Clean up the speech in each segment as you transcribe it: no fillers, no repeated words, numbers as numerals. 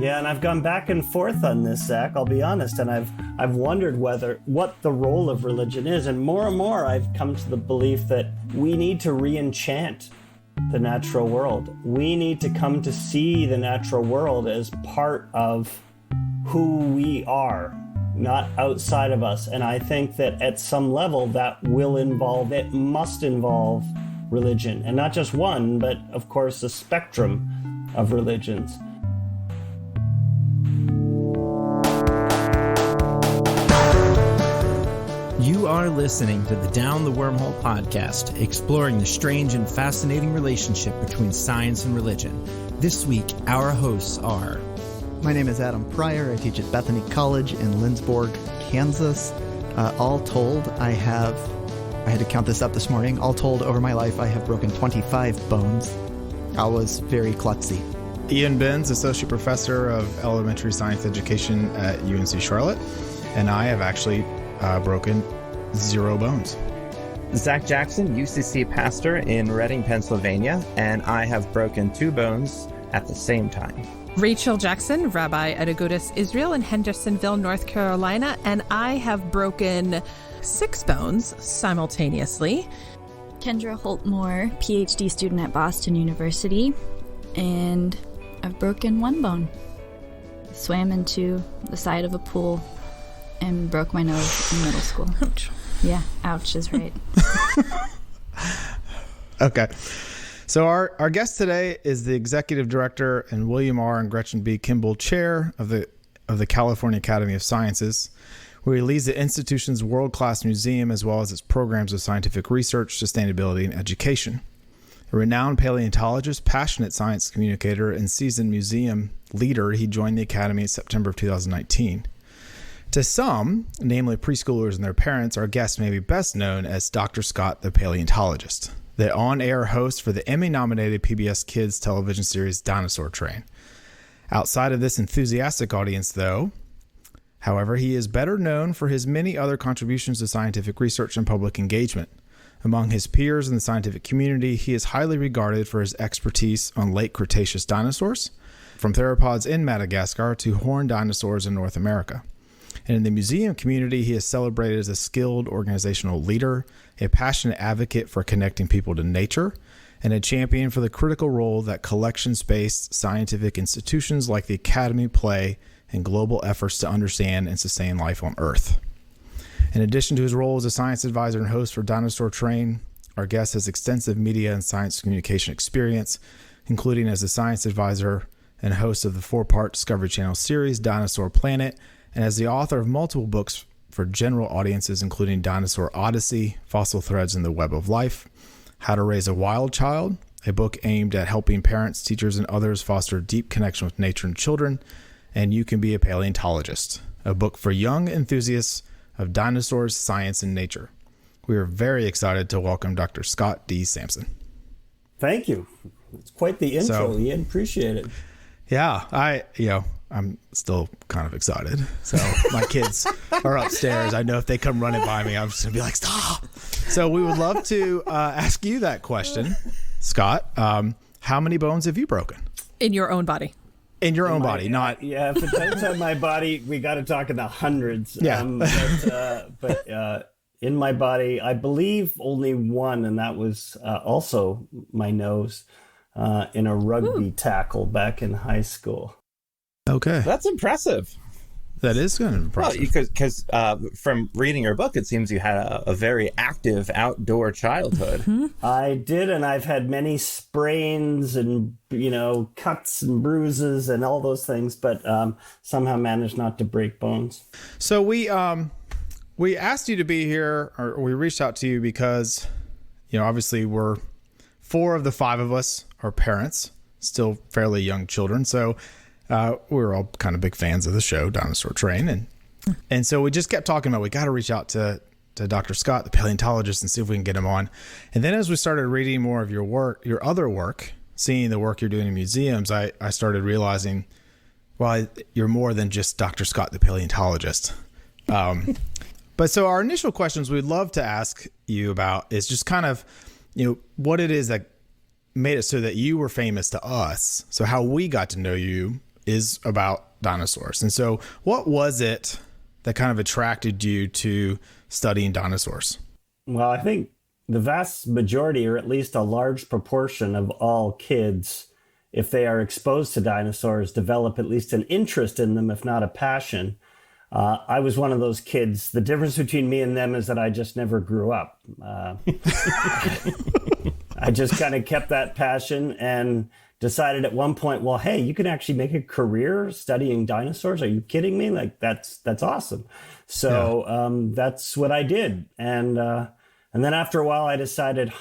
Yeah, and I've gone back and forth on this, Zach, I'll be honest, and I've wondered what the role of religion is, and more I've come to the belief that we need to re-enchant the natural world. We need to come to see the natural world as part of who we are, not outside of us. And I think that at some level it must involve religion, and not just one, but of course a spectrum of religions. You are listening to the Down the Wormhole podcast, exploring the strange and fascinating relationship between science and religion. This week, our hosts are... My name is Adam Pryor. I teach at Bethany College in Lindsborg, Kansas. All told, I had to count this up this morning. All told, over my life, I have broken 25 bones. I was very klutzy. Ian Benz, Associate Professor of Elementary Science Education at UNC Charlotte, and I have actually broken 0 bones. Zach Jackson, UCC pastor in Reading, Pennsylvania, and I have broken 2 bones at the same time. Rachel Jackson, Rabbi at Agudas Israel in Hendersonville, North Carolina, and I have broken 6 bones simultaneously. Kendra Holtmore, PhD student at Boston University, and I've broken 1 bone. Swam into the side of a pool and broke my nose in middle school. Ouch. Yeah, ouch is right. Okay. So our guest today is the Executive Director and William R. and Gretchen B. Kimball Chair of the California Academy of Sciences, where he leads the institution's world-class museum as well as its programs of scientific research, sustainability, and education. A renowned paleontologist, passionate science communicator, and seasoned museum leader, he joined the Academy in September of 2019. To some, namely preschoolers and their parents, our guest may be best known as Dr. Scott the Paleontologist, the on-air host for the Emmy-nominated PBS Kids television series Dinosaur Train. Outside of this enthusiastic audience, though, however, he is better known for his many other contributions to scientific research and public engagement. Among his peers in the scientific community, he is highly regarded for his expertise on late Cretaceous dinosaurs, from theropods in Madagascar to horned dinosaurs in North America. And in the museum community, he is celebrated as a skilled organizational leader, a passionate advocate for connecting people to nature, and a champion for the critical role that collections-based scientific institutions like the Academy play in global efforts to understand and sustain life on Earth. In addition to his role as a science advisor and host for Dinosaur Train, our guest has extensive media and science communication experience, including as a science advisor and host of the 4-part Discovery Channel series Dinosaur Planet, and as the author of multiple books for general audiences, including Dinosaur Odyssey, Fossil Threads in the Web of Life, How to Raise a Wild Child, a book aimed at helping parents, teachers, and others foster deep connection with nature and children, and You Can Be a Paleontologist, a book for young enthusiasts of dinosaurs, science, and nature. We are very excited to welcome Dr. Scott D. Sampson. Thank you. It's quite the intro, Ian. Appreciate it. Yeah, I'm still kind of excited. So my kids are upstairs. I know if they come running by me, I'm just going to be like, stop. So we would love to ask you that question, Scott. How many bones have you broken? In your own body. In your own body, not... Yeah, if it's outside my body, we got to talk in the hundreds. Yeah. But in my body, I believe only 1, and that was also my nose in a rugby tackle back in high school. Okay. That's impressive. That is kind of impressive. Well, because from reading your book, it seems you had a very active outdoor childhood. Mm-hmm. I did, and I've had many sprains and, cuts and bruises and all those things, but somehow managed not to break bones. So we asked you to be here, or we reached out to you because, obviously we're 4 of the 5 of us are parents, still fairly young children. So we're all kind of big fans of the show, Dinosaur Train. And so we just kept talking about, we got to reach out to Dr. Scott, the paleontologist, and see if we can get him on. And then as we started reading more of your work, your other work, seeing the work you're doing in museums, I started realizing, well, you're more than just Dr. Scott, the paleontologist. But so our initial questions we'd love to ask you about is just kind of, what it is that made it so that you were famous to us. So how we got to know you is about dinosaurs. And so what was it that kind of attracted you to studying dinosaurs? Well, I think the vast majority, or at least a large proportion of all kids, if they are exposed to dinosaurs, develop at least an interest in them, if not a passion. I was one of those kids. The difference between me and them is that I just never grew up. I just kind of kept that passion and decided at one point, well, hey, you can actually make a career studying dinosaurs. Are you kidding me? Like, that's awesome. So that's what I did. And then after a while, I decided,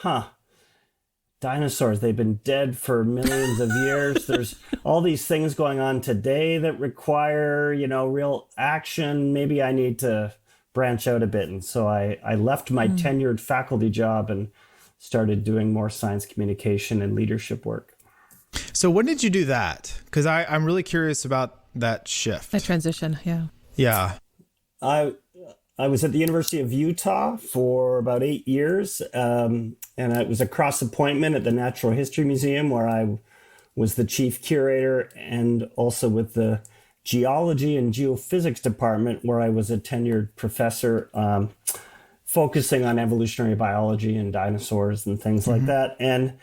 dinosaurs, they've been dead for millions of years. There's all these things going on today that require, real action. Maybe I need to branch out a bit. And so I left my tenured faculty job and started doing more science communication and leadership work. So when did you do that? Because I'm really curious about that shift. That transition, yeah. Yeah. I was at the University of Utah for about 8 years, and it was a cross appointment at the Natural History Museum, where I was the chief curator, and also with the Geology and Geophysics department, where I was a tenured professor, focusing on evolutionary biology and dinosaurs and things like that. And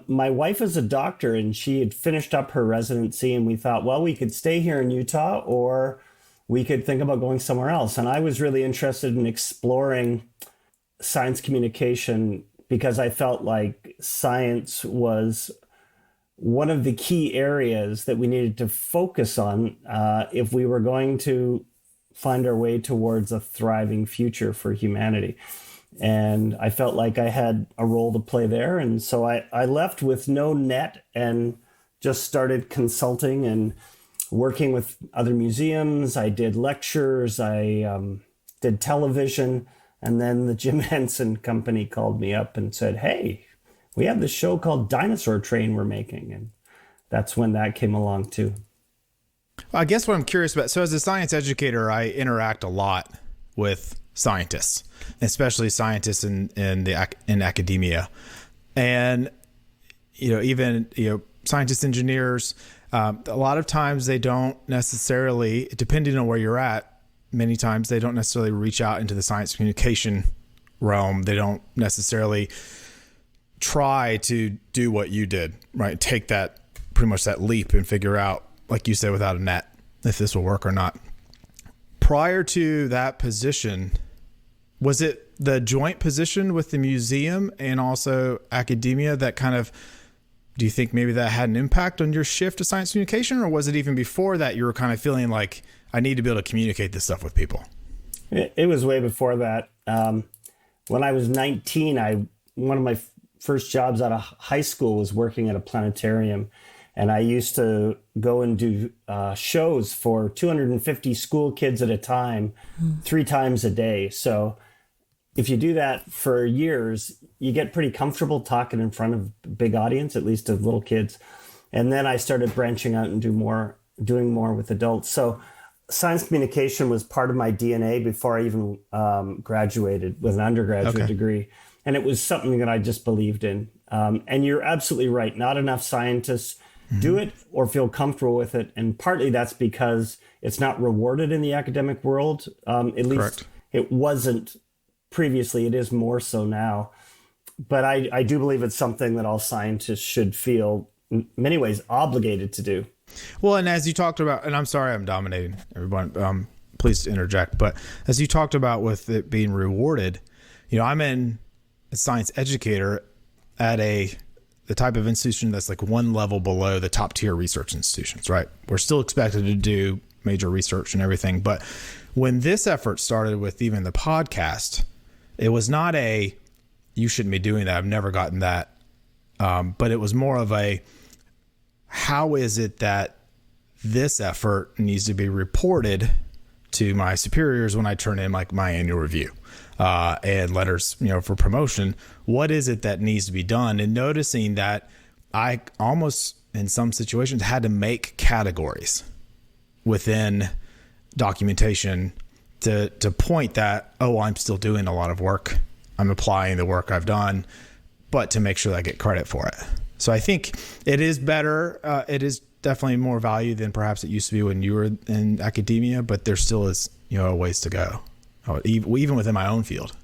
my wife is a doctor, and she had finished up her residency, and we thought, well, we could stay here in Utah, or we could think about going somewhere else. And I was really interested in exploring science communication because I felt like science was one of the key areas that we needed to focus on if we were going to find our way towards a thriving future for humanity. And I felt like I had a role to play there. And so I left with no net and just started consulting and working with other museums. I did lectures, I did television, and then the Jim Henson Company called me up and said, hey, we have this show called Dinosaur Train we're making. And that's when that came along too. I guess what I'm curious about, so as a science educator, I interact a lot with scientists, especially scientists in academia. And, even, scientists, engineers, a lot of times they don't necessarily, depending on where you're at, many times they don't necessarily reach out into the science communication realm. They don't necessarily try to do what you did, right? Take that, pretty much that leap and figure out, like you said, without a net, if this will work or not. Prior to that position, was it the joint position with the museum and also academia that kind of, do you think maybe that had an impact on your shift to science communication, or was it even before that you were kind of feeling like, I need to be able to communicate this stuff with people? It was way before that. When I was 19, one of my first jobs out of high school was working at a planetarium. And I used to go and do shows for 250 school kids at a time, 3 times a day. So if you do that for years, you get pretty comfortable talking in front of a big audience, at least of little kids. And then I started branching out and doing more with adults. So science communication was part of my DNA before I even graduated with an undergraduate degree. And it was something that I just believed in. And you're absolutely right. Not enough scientists do it or feel comfortable with it. And partly that's because it's not rewarded in the academic world. At least it wasn't previously. It is more so now. But I do believe it's something that all scientists should feel, in many ways, obligated to do. Well, and as you talked about, and I'm sorry I'm dominating everyone, please interject, but as you talked about with it being rewarded, I'm a science educator at the type of institution that's like one level below the top tier research institutions, right? We're still expected to do major research and everything. But when this effort started with even the podcast, it was not you shouldn't be doing that. I've never gotten that. But it was more of how is it that this effort needs to be reported to my superiors when I turn in like my annual review and letters, for promotion? What is it that needs to be done? And noticing that I almost, in some situations, had to make categories within documentation to point that, I'm still doing a lot of work. I'm applying the work I've done, but to make sure that I get credit for it. So I think it is better. It is definitely more value than perhaps it used to be when you were in academia, but there still is, a ways to go, even within my own field.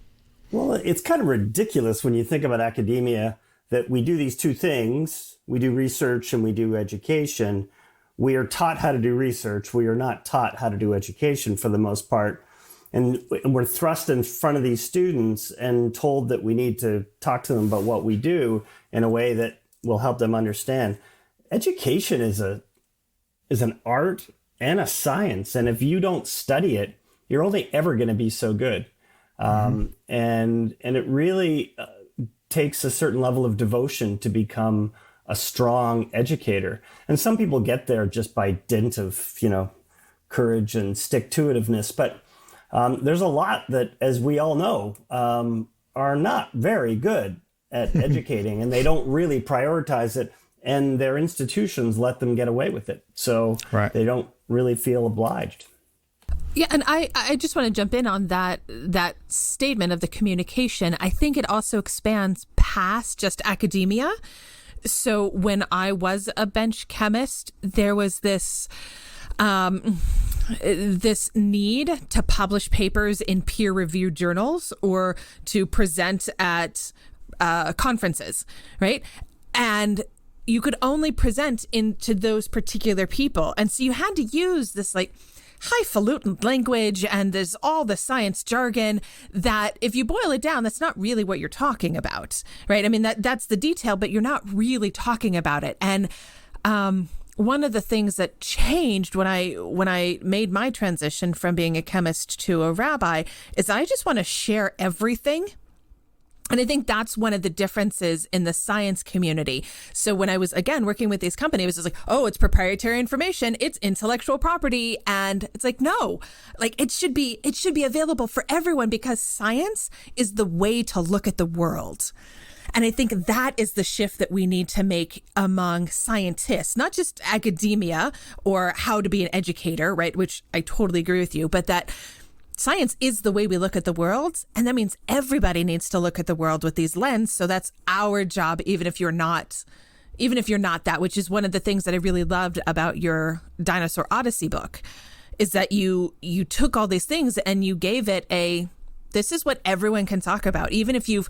Well, it's kind of ridiculous when you think about academia that we do these two things. We do research and we do education. We are taught how to do research. We are not taught how to do education for the most part. And we're thrust in front of these students and told that we need to talk to them about what we do in a way that will help them understand. Education is an art and a science. And if you don't study it, you're only ever going to be so good. And it really takes a certain level of devotion to become a strong educator. And some people get there just by dint of, courage and stick-to-itiveness. But there's a lot that, as we all know, are not very good at educating, and they don't really prioritize it, and their institutions let them get away with it. So They don't really feel obliged. Yeah, and I just want to jump in on that statement of the communication. I think it also expands past just academia. So when I was a bench chemist, there was this need to publish papers in peer-reviewed journals or to present at conferences, right? And you could only present into those particular people. And so you had to use this highfalutin language, and there's all the science jargon that, if you boil it down, that's not really what you're talking about, right? I mean, that's the detail, but you're not really talking about it. And one of the things that changed when I made my transition from being a chemist to a rabbi is I just want to share everything. And I think that's one of the differences in the science community. So when I was, again, working with these companies, it was like, oh, it's proprietary information, it's intellectual property. And it's like, no, it should be available for everyone, because science is the way to look at the world. And I think that is the shift that we need to make among scientists, not just academia or how to be an educator, right? Which I totally agree with you, but that science is the way we look at the world. And that means everybody needs to look at the world with these lenses. So that's our job, even if you're not that, which is one of the things that I really loved about your Dinosaur Odyssey book, is that you took all these things and you gave it this is what everyone can talk about. Even if you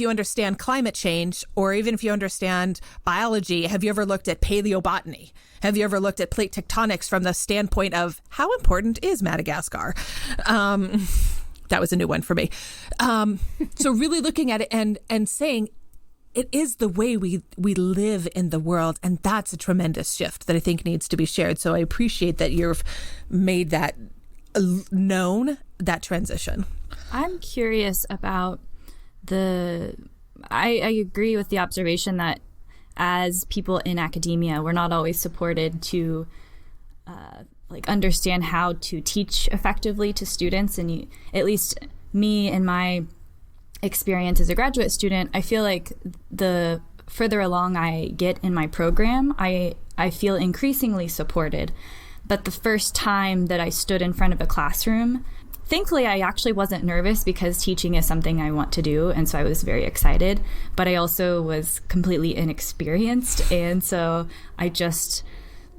understand climate change, or even if you understand biology, have you ever looked at paleobotany? Have you ever looked at plate tectonics from the standpoint of how important is Madagascar? That was a new one for me. So really looking at it and saying it is the way we live in the world. And that's a tremendous shift that I think needs to be shared. So I appreciate that you've made that known, that transition. I'm curious about I agree with the observation that as people in academia, we're not always supported to understand how to teach effectively to students. And at least me, in my experience as a graduate student, I feel like the further along I get in my program, I feel increasingly supported. But the first time that I stood in front of a classroom, thankfully, I actually wasn't nervous, because teaching is something I want to do. And so I was very excited, but I also was completely inexperienced. And so I just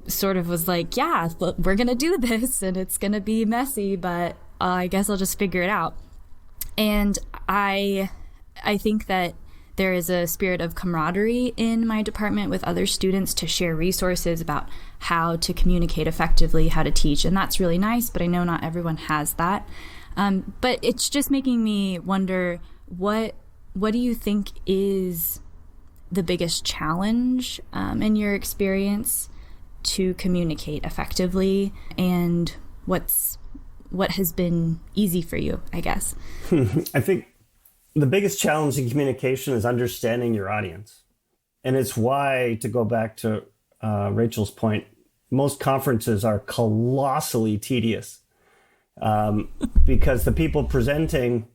sort of was like, yeah, we're going to do this, and it's going to be messy, but I guess I'll just figure it out. And I think that there is a spirit of camaraderie in my department with other students to share resources about how to communicate effectively, how to teach. And that's really nice, but I know not everyone has that. But it's just making me wonder, what do you think is the biggest challenge in your experience to communicate effectively? And what has been easy for you, I guess? I think the biggest challenge in communication is understanding your audience. And it's why, to go back to Rachel's point, most conferences are colossally tedious because the people presenting,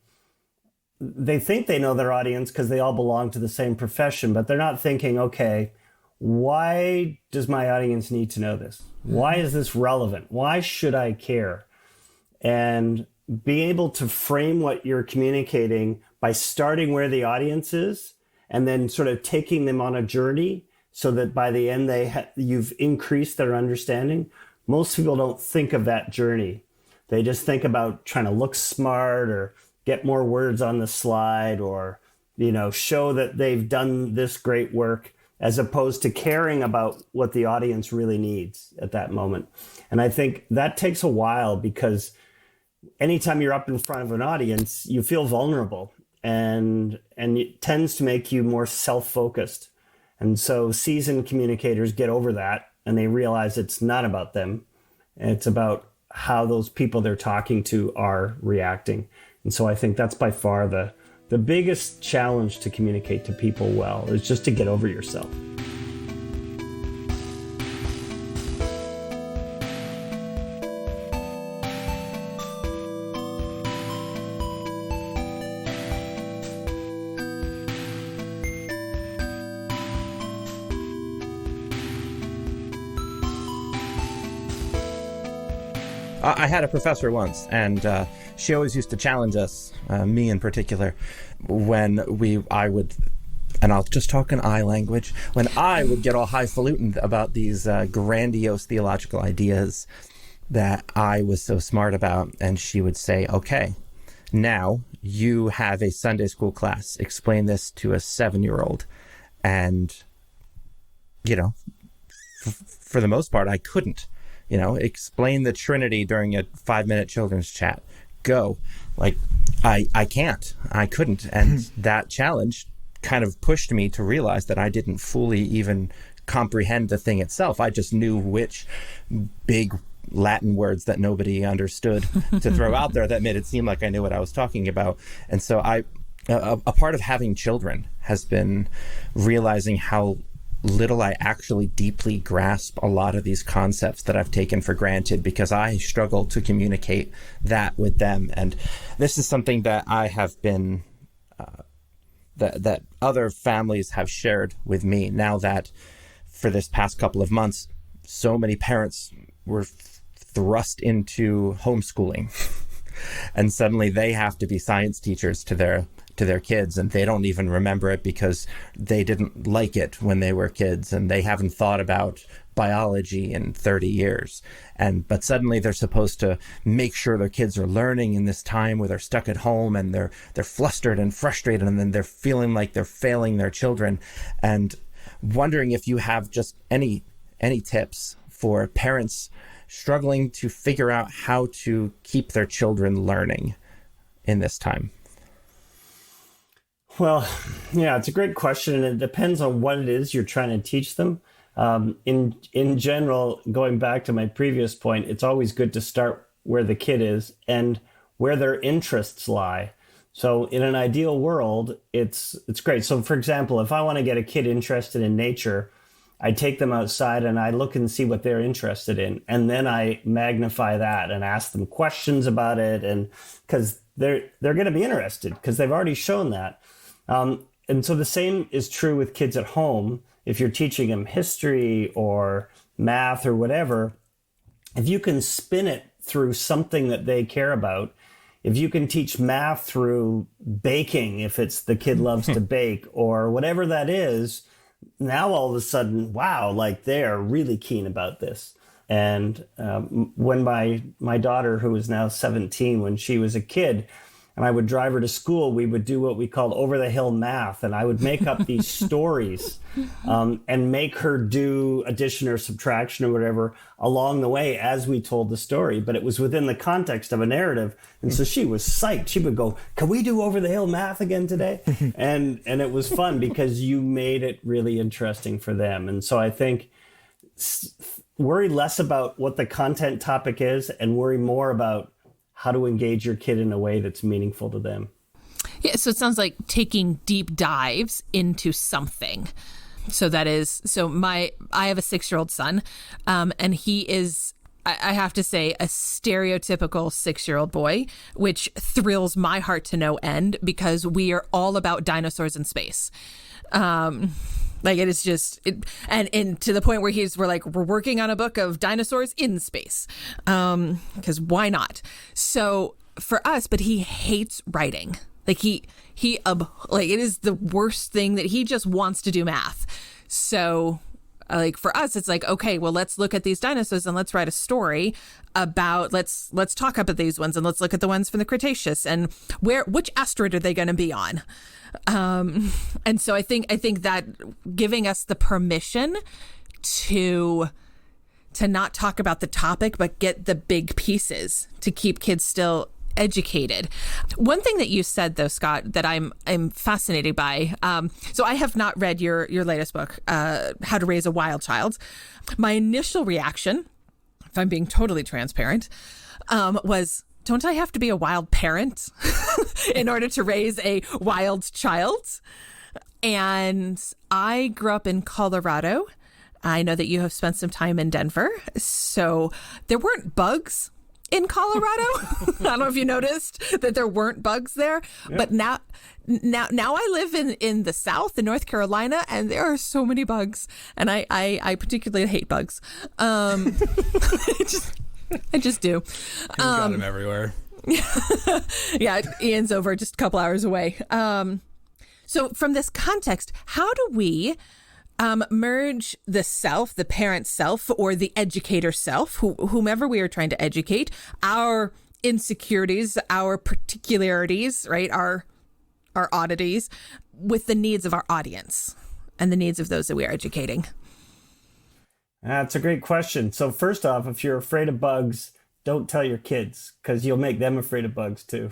they think they know their audience because they all belong to the same profession, but they're not thinking, okay, why does my audience need to know this? Why is this relevant? Why should I care? And being able to frame what you're communicating by starting where the audience is and then sort of taking them on a journey so that by the end you've increased their understanding. Most people don't think of that journey. They just think about trying to look smart or get more words on the slide or, show that they've done this great work, as opposed to caring about what the audience really needs at that moment. And I think that takes a while, because anytime you're up in front of an audience, you feel vulnerable, and it tends to make you more self-focused. And so seasoned communicators get over that, and they realize it's not about them. It's about how those people they're talking to are reacting. And so I think that's by far the biggest challenge to communicate to people well, is just to get over yourself. I had a professor once, and she always used to challenge us, me in particular, when I would, and I'll just talk in I language, when I would get all highfalutin about these grandiose theological ideas that I was so smart about, and she would say, okay, now you have a Sunday school class. Explain this to a 7-year-old. And, for the most part, I couldn't. Explain the Trinity during a 5-minute children's chat. Go. I can't. I couldn't. And that challenge kind of pushed me to realize that I didn't fully even comprehend the thing itself. I just knew which big Latin words that nobody understood to throw out there that made it seem like I knew what I was talking about. And so a part of having children has been realizing how little I actually deeply grasp a lot of these concepts that I've taken for granted, because I struggle to communicate that with them. And this is something that I have been, that other families have shared with me, now that for this past couple of months, so many parents were thrust into homeschooling. And suddenly they have to be science teachers to their kids, and they don't even remember it because they didn't like it when they were kids, and they haven't thought about biology in 30 years. But suddenly they're supposed to make sure their kids are learning in this time where they're stuck at home, and they're flustered and frustrated, and then they're feeling like they're failing their children. And wondering if you have just any tips for parents struggling to figure out how to keep their children learning in this time. Well, yeah, it's a great question, and it depends on what it is you're trying to teach them. In general, going back to my previous point, it's always good to start where the kid is and where their interests lie. So in an ideal world, it's great. So for example, if I want to get a kid interested in nature, I take them outside and I look and see what they're interested in. And then I magnify that and ask them questions about it. And because they're going to be interested, because they've already shown that. And so the same is true with kids at home. If you're teaching them history or math or whatever, if you can spin it through something that they care about, if you can teach math through baking, if it's the kid loves to bake or whatever that is, now all of a sudden, wow, like they're really keen about this. And when my daughter, who is now 17, when she was a kid, and I would drive her to school, we would do what we called over-the-hill math. And I would make up these stories and make her do addition or subtraction or whatever along the way as we told the story. But it was within the context of a narrative. And so she was psyched. She would go, can we do over-the-hill math again today? And it was fun because you made it really interesting for them. And so I think worry less about what the content topic is and worry more about how to engage your kid in a way that's meaningful to them. Yeah, so it sounds like taking deep dives into something. So I have a 6-year-old son, and he is, I have to say, a stereotypical 6-year-old boy, which thrills my heart to no end because we are all about dinosaurs in space. Like it is just, and to the point where we're working on a book of dinosaurs in space, because why not? So for us, but he hates writing. Like it is the worst thing that he just wants to do math. So like for us, it's like, okay, well, let's look at these dinosaurs and let's write a story about, let's talk about these ones and let's look at the ones from the Cretaceous and which asteroid are they going to be on? And so I think that giving us the permission to not talk about the topic, but get the big pieces to keep kids still educated. One thing that you said, though, Scott, that I'm fascinated by. So I have not read your latest book, How to Raise a Wild Child. My initial reaction, if I'm being totally transparent, was, don't I have to be a wild parent in order to raise a wild child? And I grew up in Colorado. I know that you have spent some time in Denver. So there weren't bugs in Colorado. I don't know if you noticed that there weren't bugs there, but now I live in the South, in North Carolina, and there are so many bugs, and I particularly hate bugs. I just do. Got them everywhere. Yeah, Ian's over just a couple hours away. So from this context, how do we merge the self, the parent self, or the educator self, whomever we are trying to educate, our insecurities, our particularities, right, our oddities, with the needs of our audience and the needs of those that we are educating? That's a great question. So first off, if you're afraid of bugs, don't tell your kids, because you'll make them afraid of bugs too.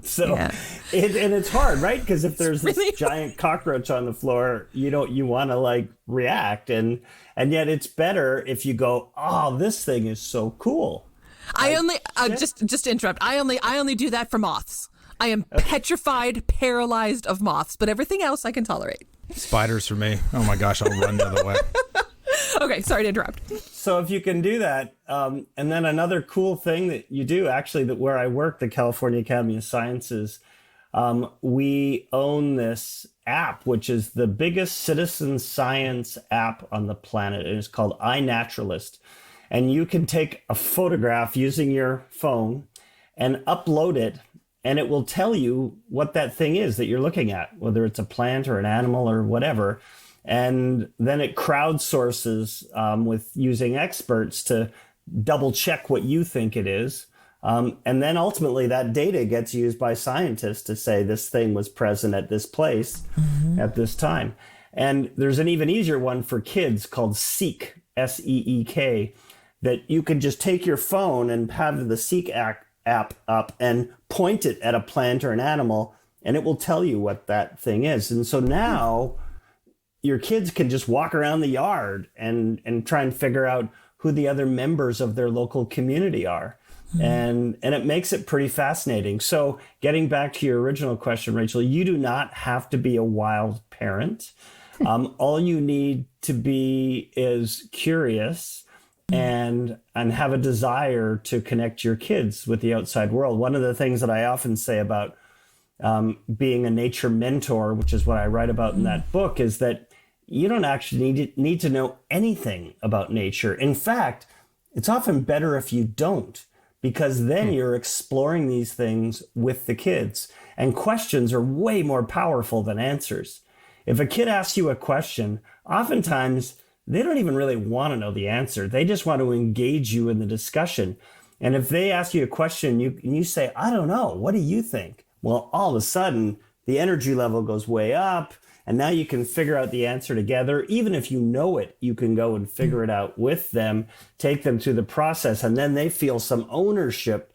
So, and it's hard, right? Because if there's this really giant cockroach on the floor, you want to like react, and yet it's better if you go, oh, this thing is so cool. I only just to interrupt. I only do that for moths. I am petrified, paralyzed of moths, but everything else I can tolerate. Spiders for me. Oh my gosh, I'll run the other way. Okay, sorry to interrupt. So if you can do that, and then another cool thing that you do, actually, that where I work, the California Academy of Sciences, we own this app, which is the biggest citizen science app on the planet. It is called iNaturalist. And you can take a photograph using your phone and upload it, and it will tell you what that thing is that you're looking at, whether it's a plant or an animal or whatever. And then it crowdsources with using experts to double check what you think it is. And then ultimately that data gets used by scientists to say this thing was present at this place at this time. And there's an even easier one for kids called Seek, S-E-E-K, that you can just take your phone and have the Seek app up and point it at a plant or an animal, and it will tell you what that thing is. And so now your kids can just walk around the yard and try and figure out who the other members of their local community are. And it makes it pretty fascinating. So getting back to your original question, Rachel, you do not have to be a wild parent. All you need to be is curious and have a desire to connect your kids with the outside world. One of the things that I often say about being a nature mentor, which is what I write about in that book, is that you don't actually need to know anything about nature. In fact, it's often better if you don't, because then you're exploring these things with the kids. And questions are way more powerful than answers. If a kid asks you a question, oftentimes they don't even really want to know the answer. They just want to engage you in the discussion. And if they ask you a question, you say, I don't know, what do you think? Well, all of a sudden, the energy level goes way up, and now you can figure out the answer together. Even if you know it, you can go and figure it out with them, take them through the process, and then they feel some ownership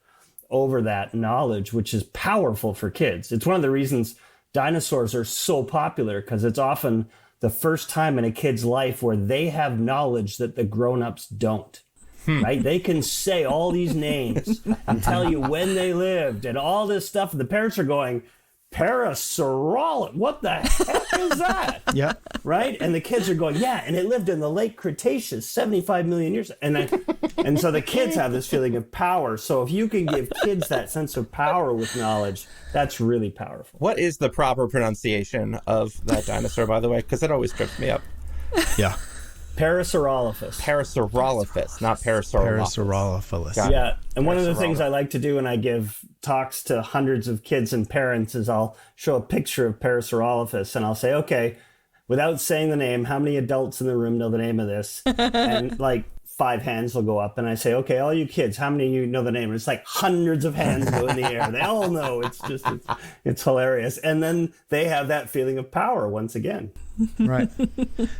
over that knowledge, which is powerful for kids. It's one of the reasons dinosaurs are so popular, because it's often the first time in a kid's life where they have knowledge that the grown-ups don't. Right? They can say all these names and tell you when they lived and all this stuff. And the parents are going, Parasaurolophus, what the heck is that? Yeah. Right? And the kids are going, yeah, and it lived in the late Cretaceous, 75 million years. And so the kids have this feeling of power. So if you can give kids that sense of power with knowledge, that's really powerful. What is the proper pronunciation of that dinosaur, by the way? Because it always trips me up. Yeah. Parasaurolophus. Parasaurolophus, not Parasaurolophus. Parasaurolophus. Yeah, and one of the things I like to do when I give talks to hundreds of kids and parents is I'll show a picture of Parasaurolophus and I'll say, okay, without saying the name, how many adults in the room know the name of this? And like 5 hands will go up, and I say, okay, all you kids, how many of you know the name? And it's like hundreds of hands go in the air. They all know. It's hilarious. And then they have that feeling of power once again. Right.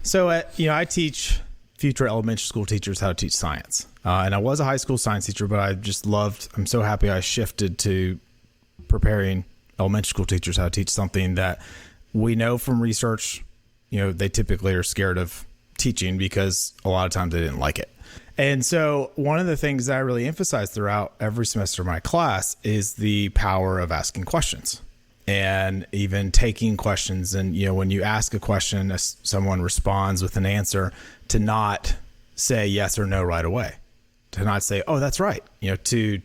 So, I teach future elementary school teachers how to teach science. And I was a high school science teacher, but I'm so happy I shifted to preparing elementary school teachers how to teach something that we know from research, they typically are scared of teaching because a lot of times they didn't like it. And so one of the things that I really emphasize throughout every semester of my class is the power of asking questions and even taking questions. And, when you ask a question, someone responds with an answer, to not say yes or no right away, to not say, oh, that's right. To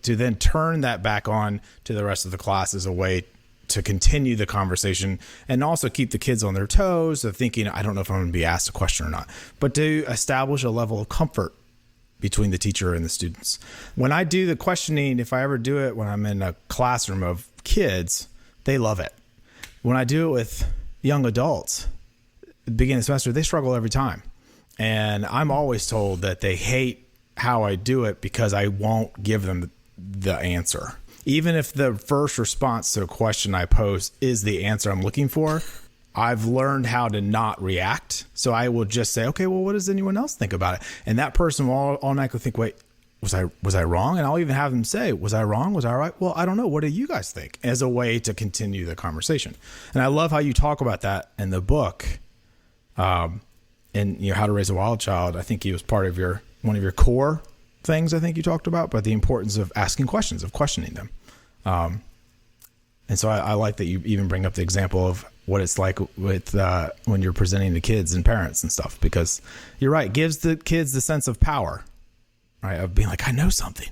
then turn that back on to the rest of the class as a way to continue the conversation and also keep the kids on their toes of thinking, I don't know if I'm going to be asked a question or not, but to establish a level of comfort between the teacher and the students. When I do the questioning, if I ever do it when I'm in a classroom of kids, they love it. When I do it with young adults, at the beginning of the semester, they struggle every time. And I'm always told that they hate how I do it because I won't give them the answer. Even if the first response to a question I pose is the answer I'm looking for, I've learned how to not react. So I will just say, okay, well, what does anyone else think about it? And that person will automatically think, wait, was I wrong? And I'll even have them say, was I wrong? Was I right? Well, I don't know. What do you guys think? As a way to continue the conversation. And I love how you talk about that in the book. And How to Raise a Wild Child. I think it was part of one of your core things I think you talked about, but the importance of asking questions, of questioning them. And so I like that you even bring up the example of what it's like with when you're presenting to kids and parents and stuff, because you're right, gives the kids the sense of power, right, of being like, I know something.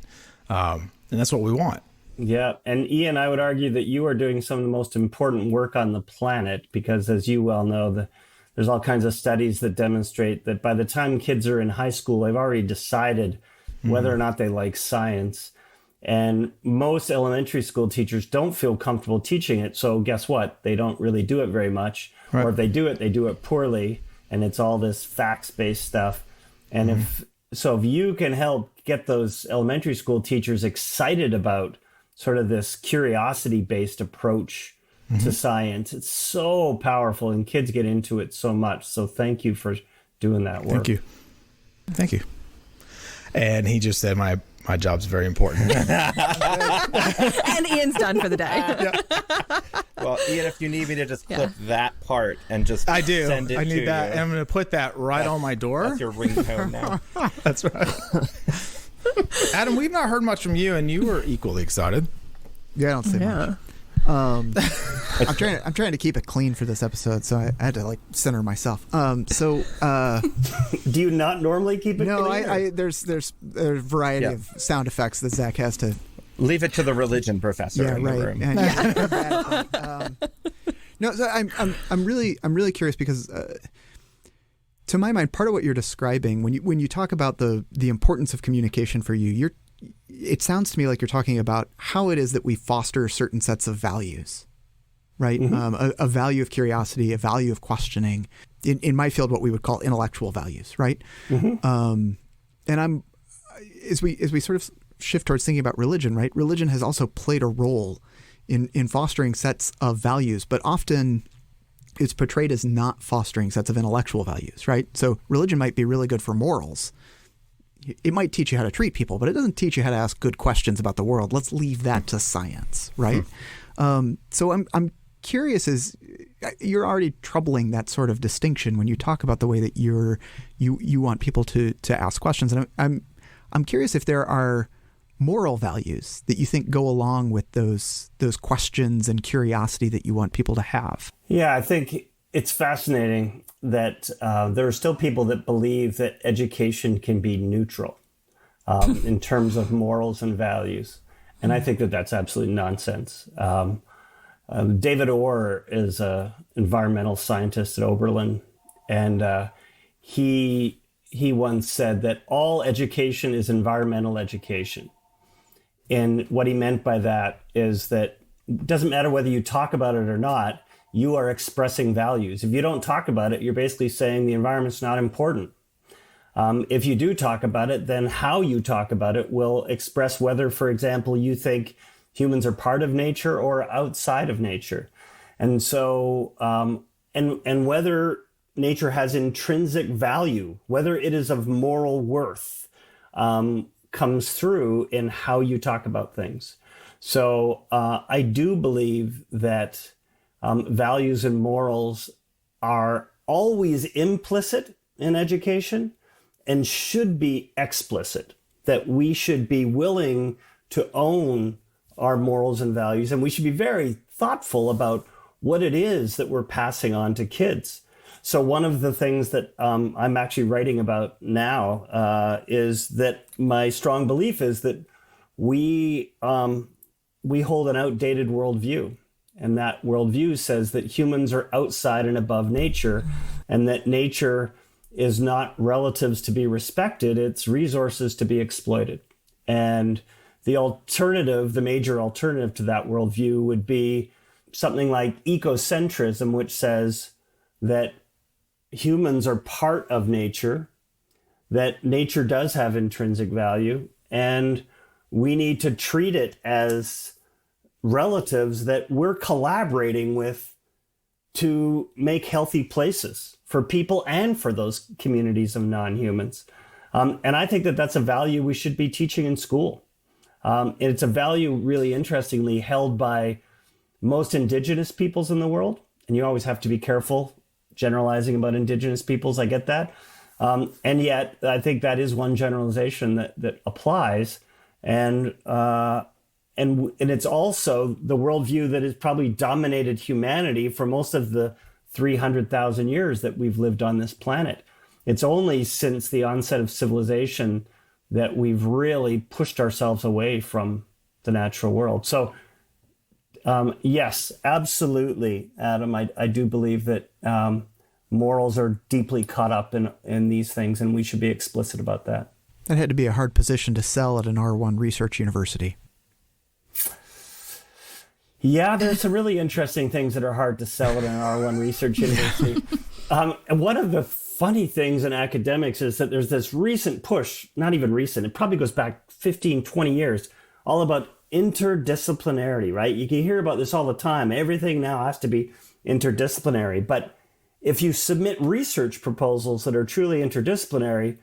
And that's what we want. Yeah. And Ian, I would argue that you are doing some of the most important work on the planet because, as you well know, there's all kinds of studies that demonstrate that by the time kids are in high school, they've already decided whether or not they like science. And most elementary school teachers don't feel comfortable teaching it. So guess what? They don't really do it very much. Right. Or if they do it poorly. And it's all this facts-based stuff. And if you can help get those elementary school teachers excited about sort of this curiosity-based approach to science, it's so powerful and kids get into it so much. So thank you for doing that work. Thank you. And he just said my job's very important. And Ian's done for the day. Yeah. Well, Ian, if you need me to just clip that part and just I do. Send it I need to that. you. And I'm going to put that right on my door. That's your ringtone now. That's right. Adam, we've not heard much from you, and you were equally excited. Yeah, I don't say much. I'm trying to keep it clean for this episode, so I had to center myself. Do you not normally keep it clean? No, there's a variety of sound effects that Zach has to leave it to the religion professor in the room. No, so I'm really curious because to my mind, part of what you're describing when you talk about the importance of communication for you, it sounds to me like you're talking about how it is that we foster certain sets of values, right? A value of curiosity, a value of questioning. In my field, what we would call intellectual values, right? And as we sort of shift towards thinking about religion, right? Religion has also played a role in fostering sets of values, but often it's portrayed as not fostering sets of intellectual values, right? So religion might be really good for morals. It might teach you how to treat people, but it doesn't teach you how to ask good questions about the world. Let's leave that to science, right? So I'm curious, is you're already troubling that sort of distinction when you talk about the way that you want people to ask questions, and I'm curious if there are moral values that you think go along with those questions and curiosity that you want people to have. Yeah, I think it's fascinating that there are still people that believe that education can be neutral in terms of morals and values. And I think that that's absolute nonsense. David Orr is an environmental scientist at Oberlin, and he once said that all education is environmental education. And what he meant by that is that it doesn't matter whether you talk about it or not. you are expressing values. If you don't talk about it, you're basically saying the environment's not important. If you do talk about it, then how you talk about it will express whether, for example, you think humans are part of nature or outside of nature. And so, and whether nature has intrinsic value, whether it is of moral worth, comes through in how you talk about things. So I do believe that values and morals are always implicit in education and should be explicit, that we should be willing to own our morals and values, and we should be very thoughtful about what it is that we're passing on to kids. So one of the things that I'm actually writing about now is that my strong belief is that we hold an outdated worldview. And that worldview says that humans are outside and above nature, and that nature is not relatives to be respected, it's resources to be exploited. And the alternative, the major alternative to that worldview would be something like ecocentrism, which says that humans are part of nature, that nature does have intrinsic value, and we need to treat it as relatives that we're collaborating with to make healthy places for people and for those communities of non-humans. And I think that that's a value we should be teaching in school. It's a value, really interestingly, held by most indigenous peoples in the world. And you always have to be careful generalizing about indigenous peoples. I get that. And yet, I think that is one generalization that applies. And it's also the worldview that has probably dominated humanity for most of the 300,000 years that we've lived on this planet. It's only since the onset of civilization that we've really pushed ourselves away from the natural world. So, yes, absolutely, Adam. I do believe that morals are deeply caught up in these things, and we should be explicit about that. That had to be a hard position to sell at an R1 research university. Yeah, there's some really interesting things that are hard to sell at an R1 research university. And one of the funny things in academics is that there's this recent push, not even recent, it probably goes back 15, 20 years, all about interdisciplinarity, right? You can hear about this all the time. Everything now has to be interdisciplinary. But if you submit research proposals that are truly interdisciplinary,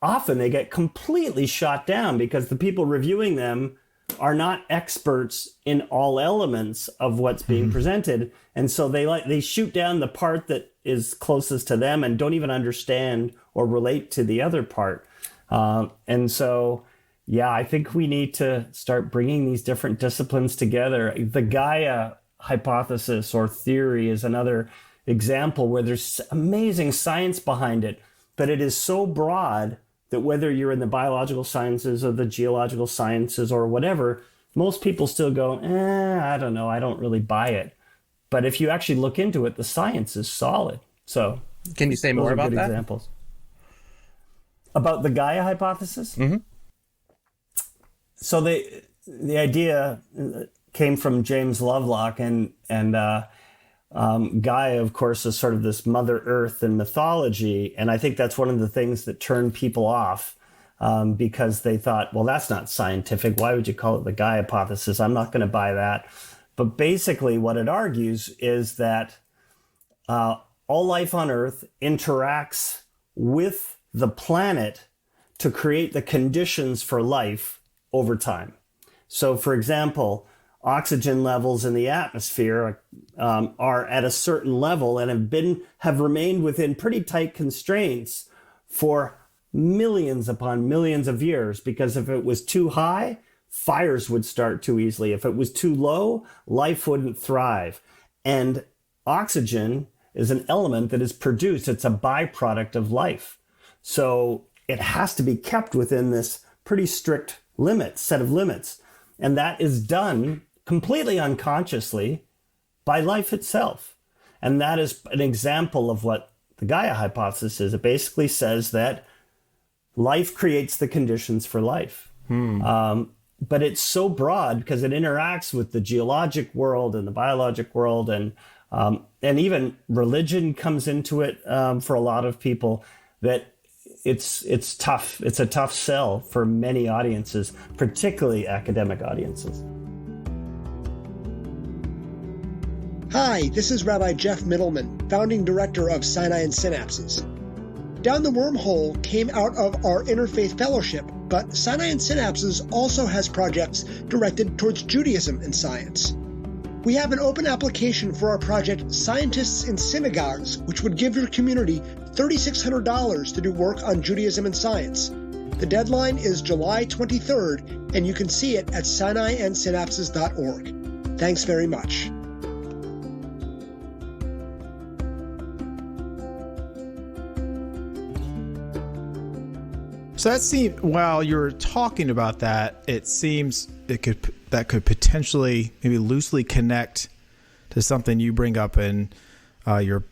often they get completely shot down because the people reviewing them are not experts in all elements of what's being presented. And so they shoot down the part that is closest to them and don't even understand or relate to the other part. And so, yeah, I think we need to start bringing these different disciplines together. The Gaia hypothesis or theory is another example where there's amazing science behind it, but it is so broad that whether you're in the biological sciences or the geological sciences or whatever, most people still go, I don't know, I don't really buy it. But if you actually look into it, the science is solid. So, can you say more about that? Examples. About the Gaia hypothesis? Mm-hmm. So the idea came from James Lovelock, and Gaia, of course, is sort of this Mother Earth in mythology. And I think that's one of the things that turned people off because they thought, well, that's not scientific. Why would you call it the Gaia hypothesis? I'm not going to buy that. But basically what it argues is that all life on Earth interacts with the planet to create the conditions for life over time. So, for example, oxygen levels in the atmosphere are at a certain level and have remained within pretty tight constraints for millions upon millions of years, because if it was too high, fires would start too easily. If it was too low, life wouldn't thrive. And oxygen is an element that is produced. It's a byproduct of life. So it has to be kept within this pretty strict set of limits. And that is done completely unconsciously by life itself. And that is an example of what the Gaia hypothesis is. It basically says that life creates the conditions for life. But it's so broad because it interacts with the geologic world and the biologic world and And even religion comes into it for a lot of people, that it's tough. It's a tough sell for many audiences, particularly academic audiences. Hi, this is Rabbi Jeff Middleman, founding director of Sinai and Synapses. Down the Wormhole came out of our Interfaith Fellowship, but Sinai and Synapses also has projects directed towards Judaism and science. We have an open application for our project Scientists in Synagogues, which would give your community $3,600 to do work on Judaism and science. The deadline is July 23rd, and you can see it at sinaiandsynapses.org. Thanks very much. So that seemed, while you're talking about that, it seems that could potentially maybe loosely connect to something you bring up in your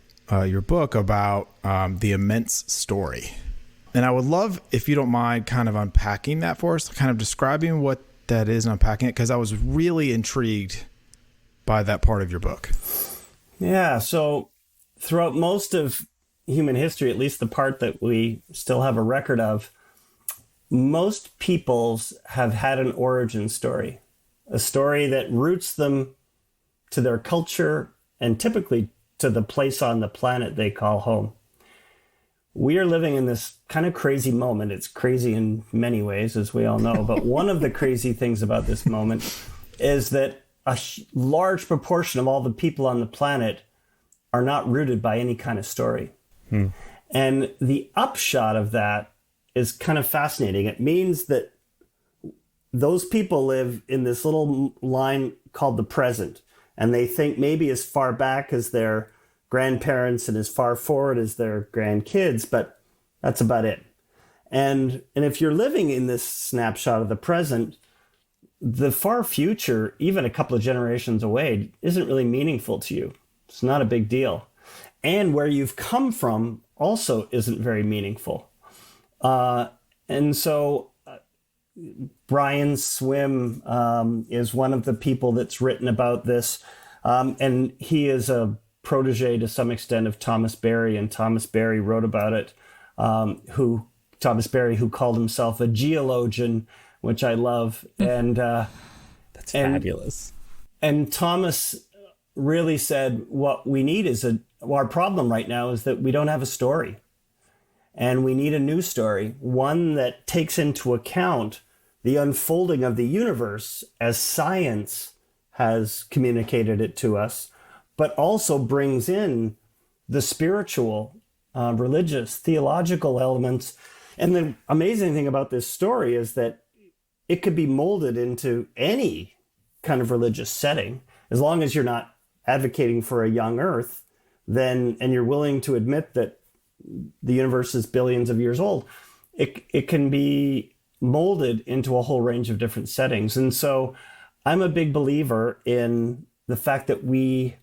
book about the immense story. And I would love, if you don't mind, kind of unpacking that for us, kind of describing what that is and unpacking it, because I was really intrigued by that part of your book. Yeah, so throughout most of human history, at least the part that we still have a record of, most peoples have had an origin story, a story that roots them to their culture and typically to the place on the planet they call home. We are living in this kind of crazy moment. It's crazy in many ways, as we all know, but one of the crazy things about this moment is that a large proportion of all the people on the planet are not rooted by any kind of story. And the upshot of that is kind of fascinating. It means that those people live in this little line called the present, and they think maybe as far back as their grandparents and as far forward as their grandkids, but that's about it. And if you're living in this snapshot of the present, the far future, even a couple of generations away, isn't really meaningful to you. It's not a big deal. And where you've come from also isn't very meaningful. And so Brian Swim is one of the people that's written about this. And he is a protege to some extent of Thomas Berry, and Thomas Berry wrote about it, Thomas Berry, who called himself a geologian, which I love. And that's fabulous. And Thomas really said what we need is our problem right now is that we don't have a story. And we need a new story, one that takes into account the unfolding of the universe as science has communicated it to us, but also brings in the spiritual, religious, theological elements. And the amazing thing about this story is that it could be molded into any kind of religious setting, as long as you're not advocating for a young earth, and you're willing to admit that the universe is billions of years old. It can be molded into a whole range of different settings. And so I'm a big believer in the fact that we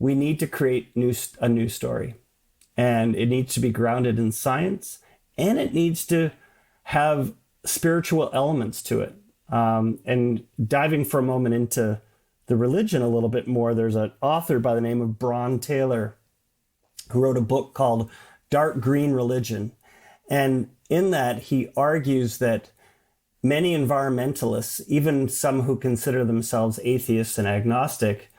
need to create a new story, and it needs to be grounded in science, and it needs to have spiritual elements to it. And diving for a moment into the religion a little bit more, there's an author by the name of Bron Taylor who wrote a book called Dark Green Religion. And in that, he argues that many environmentalists, even some who consider themselves atheists and agnostic,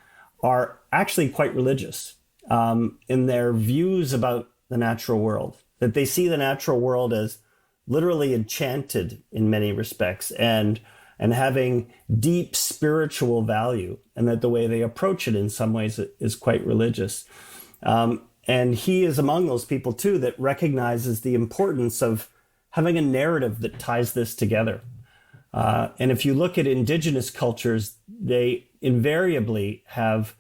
are actually quite religious in their views about the natural world, that they see the natural world as literally enchanted in many respects and having deep spiritual value, and that the way they approach it in some ways is quite religious. And he is among those people, too, that recognizes the importance of having a narrative that ties this together. And if you look at indigenous cultures, they invariably have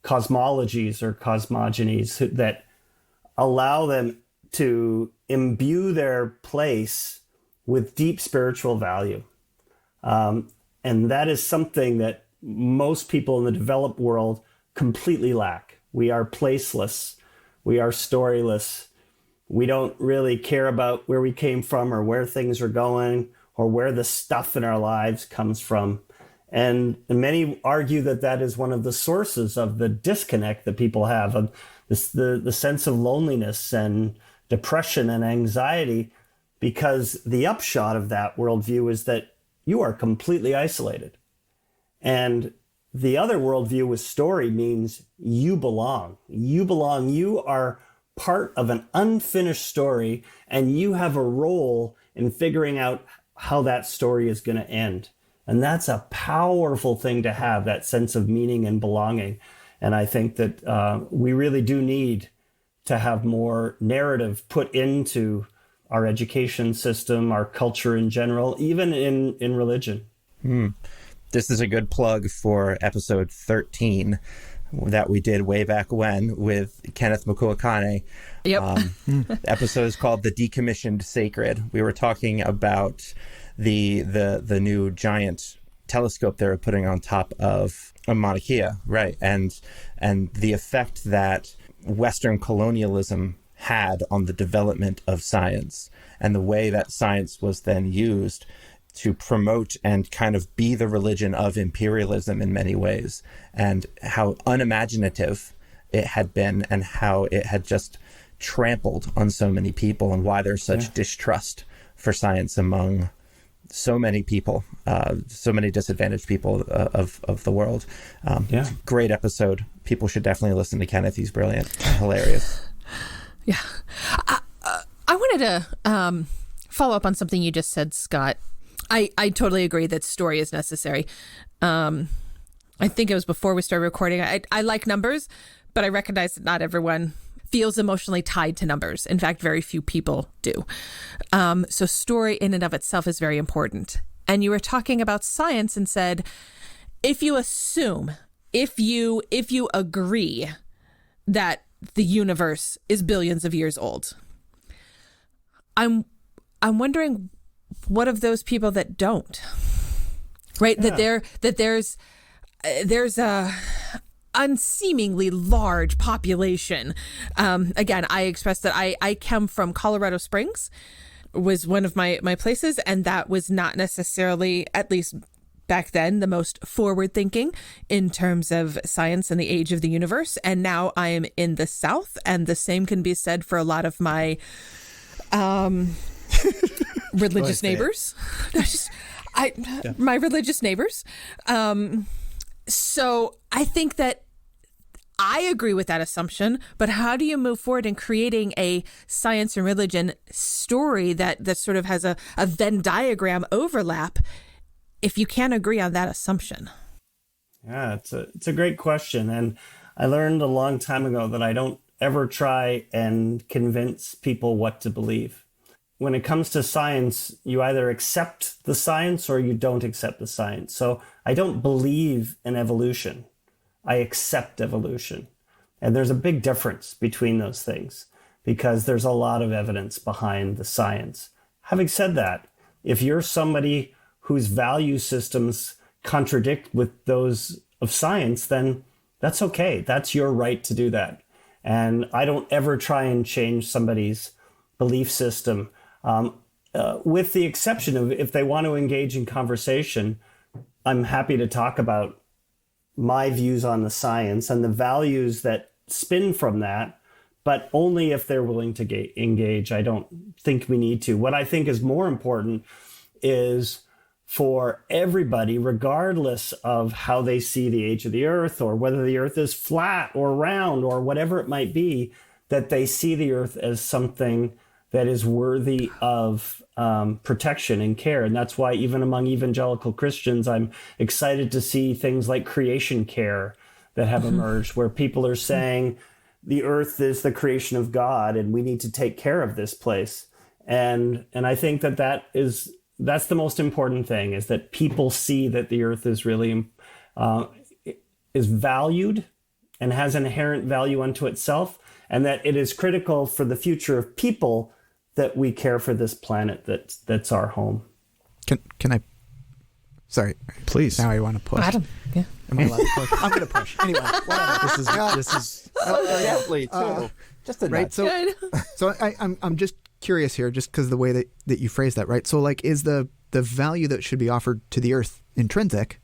cosmologies or cosmogonies that allow them to imbue their place with deep spiritual value. And that is something that most people in the developed world completely lack. We are placeless. We are storyless. We don't really care about where we came from or where things are going or where the stuff in our lives comes from. And many argue that that is one of the sources of the disconnect that people have, of the sense of loneliness and depression and anxiety, because the upshot of that worldview is that you are completely isolated. And the other worldview with story means you belong. You belong. You are part of an unfinished story, and you have a role in figuring out how that story is going to end. And that's a powerful thing to have, that sense of meaning and belonging. And I think that we really do need to have more narrative put into our education system, our culture in general, even in religion. This is a good plug for episode 13 that we did way back when with Kenneth Makuakane. Yep. The episode is called The Decommissioned Sacred. We were talking about the new giant telescope they were putting on top of Mauna Kea, right? And the effect that Western colonialism had on the development of science, and the way that science was then used to promote and kind of be the religion of imperialism in many ways, and how unimaginative it had been, and how it had just trampled on so many people, and why there's such distrust for science among so many people, so many disadvantaged people of the world. Great episode. People should definitely listen to Kenneth. He's brilliant, hilarious. Yeah. I wanted to follow up on something you just said, Scott. I totally agree that story is necessary. I think it was before we started recording. I like numbers, but I recognize that not everyone feels emotionally tied to numbers. In fact, very few people do. So story in and of itself is very important. And you were talking about science and said, if you assume, if you agree that the universe is billions of years old, I'm wondering, what of those people that don't? Right? Yeah. That there's a unseemingly large population. Again, I expressed that I come from Colorado Springs, was one of my places, and that was not necessarily, at least back then, the most forward thinking in terms of science and the age of the universe. And now I am in the South, and the same can be said for a lot of my religious neighbors. My religious neighbors. So I think that I agree with that assumption, but how do you move forward in creating a science and religion story that sort of has a Venn diagram overlap if you can't agree on that assumption? Yeah, it's a great question. And I learned a long time ago that I don't ever try and convince people what to believe. When it comes to science, you either accept the science or you don't accept the science. So I don't believe in evolution. I accept evolution. And there's a big difference between those things because there's a lot of evidence behind the science. Having said that, if you're somebody whose value systems contradict with those of science, then that's okay. That's your right to do that. And I don't ever try and change somebody's belief system. With the exception of if they want to engage in conversation, I'm happy to talk about my views on the science and the values that spin from that, but only if they're willing to engage. I don't think we need to. What I think is more important is for everybody, regardless of how they see the age of the earth or whether the earth is flat or round or whatever it might be, that they see the earth as something that is worthy of protection and care. And that's why even among evangelical Christians, I'm excited to see things like creation care that have emerged, where people are saying the earth is the creation of God and we need to take care of this place. And I think that's the most important thing, is that people see that the earth is really is valued and has inherent value unto itself, and that it is critical for the future of people that we care for this planet that's our home. Can I? Sorry, please. Now I want to push. Adam, yeah. Am I allowed to push? I'm going to push anyway. Whatever. This is Definitely too. Just a right. So I'm just curious here, just because the way that you phrase that, right? So like, is the value that should be offered to the earth intrinsic,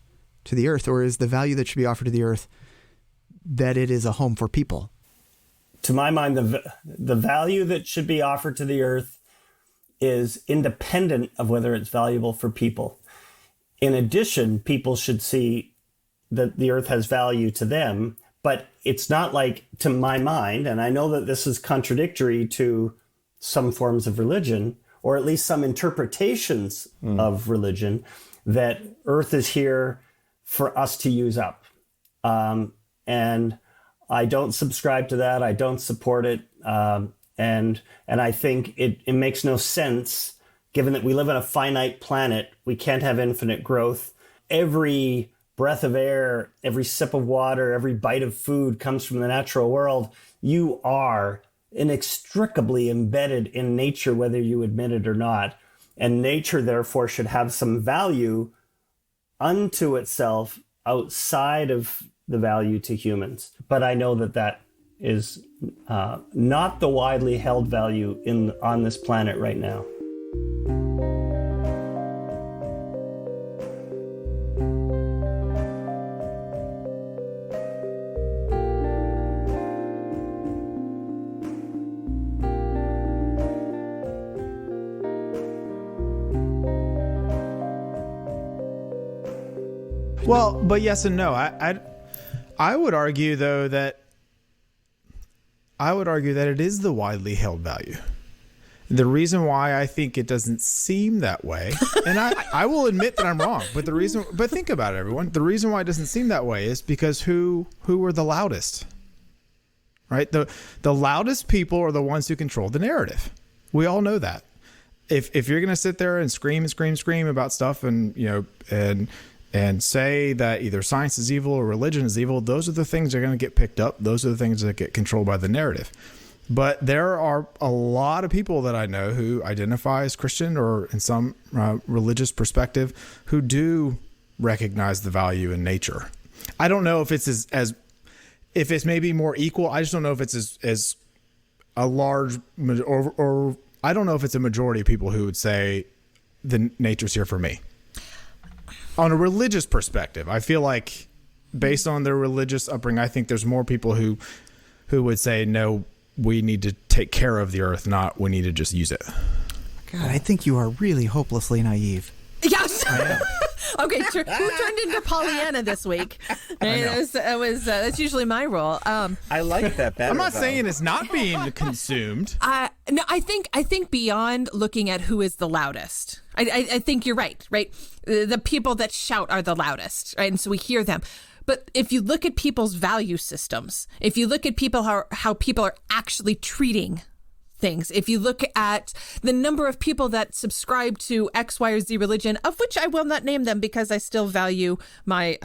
to the earth, or is the value that should be offered to the earth that it is a home for people? To my mind, the value that should be offered to the earth is independent of whether it's valuable for people. In addition, people should see that the earth has value to them, but it's not like, to my mind, and I know that this is contradictory to some forms of religion, or at least some interpretations of religion, that earth is here for us to use up. And I don't subscribe to that. I don't support it. And I think it makes no sense, given that we live on a finite planet. We can't have infinite growth. Every breath of air, every sip of water, every bite of food comes from the natural world. You are inextricably embedded in nature, whether you admit it or not. And nature, therefore, should have some value unto itself outside of the value to humans. But I know that that is not the widely held value on this planet right now. Well, but yes and no. I would argue, though, that it is the widely held value. The reason why I think it doesn't seem that way, and I will admit that I'm wrong, but think about it, everyone. The reason why it doesn't seem that way is because who were the loudest, right? The loudest people are the ones who control the narrative. We all know that. If you're going to sit there and scream about stuff and say that either science is evil or religion is evil, those are the things that are going to get picked up. Those are the things that get controlled by the narrative. But there are a lot of people that I know who identify as Christian or in some religious perspective who do recognize the value in nature. I don't know if it's if it's maybe more equal. I just don't know if it's as a large or I don't know if it's a majority of people who would say the nature's here for me. On a religious perspective, I feel like based on their religious upbringing, I think there's more people who would say, no, we need to take care of the earth, not we need to just use it. God, I think you are really hopelessly naive. Yes. Okay, who turned into Pollyanna this week? That's usually my role. I like that better. I'm not though. saying it's not being consumed. No, I think beyond looking at who is the loudest, I think you're right. The people that shout are the loudest, right? And so we hear them. But if you look at people's value systems, if you look at people how people are actually treating things, if you look at the number of people that subscribe to X, Y, or Z religion, of which I will not name them because I still value my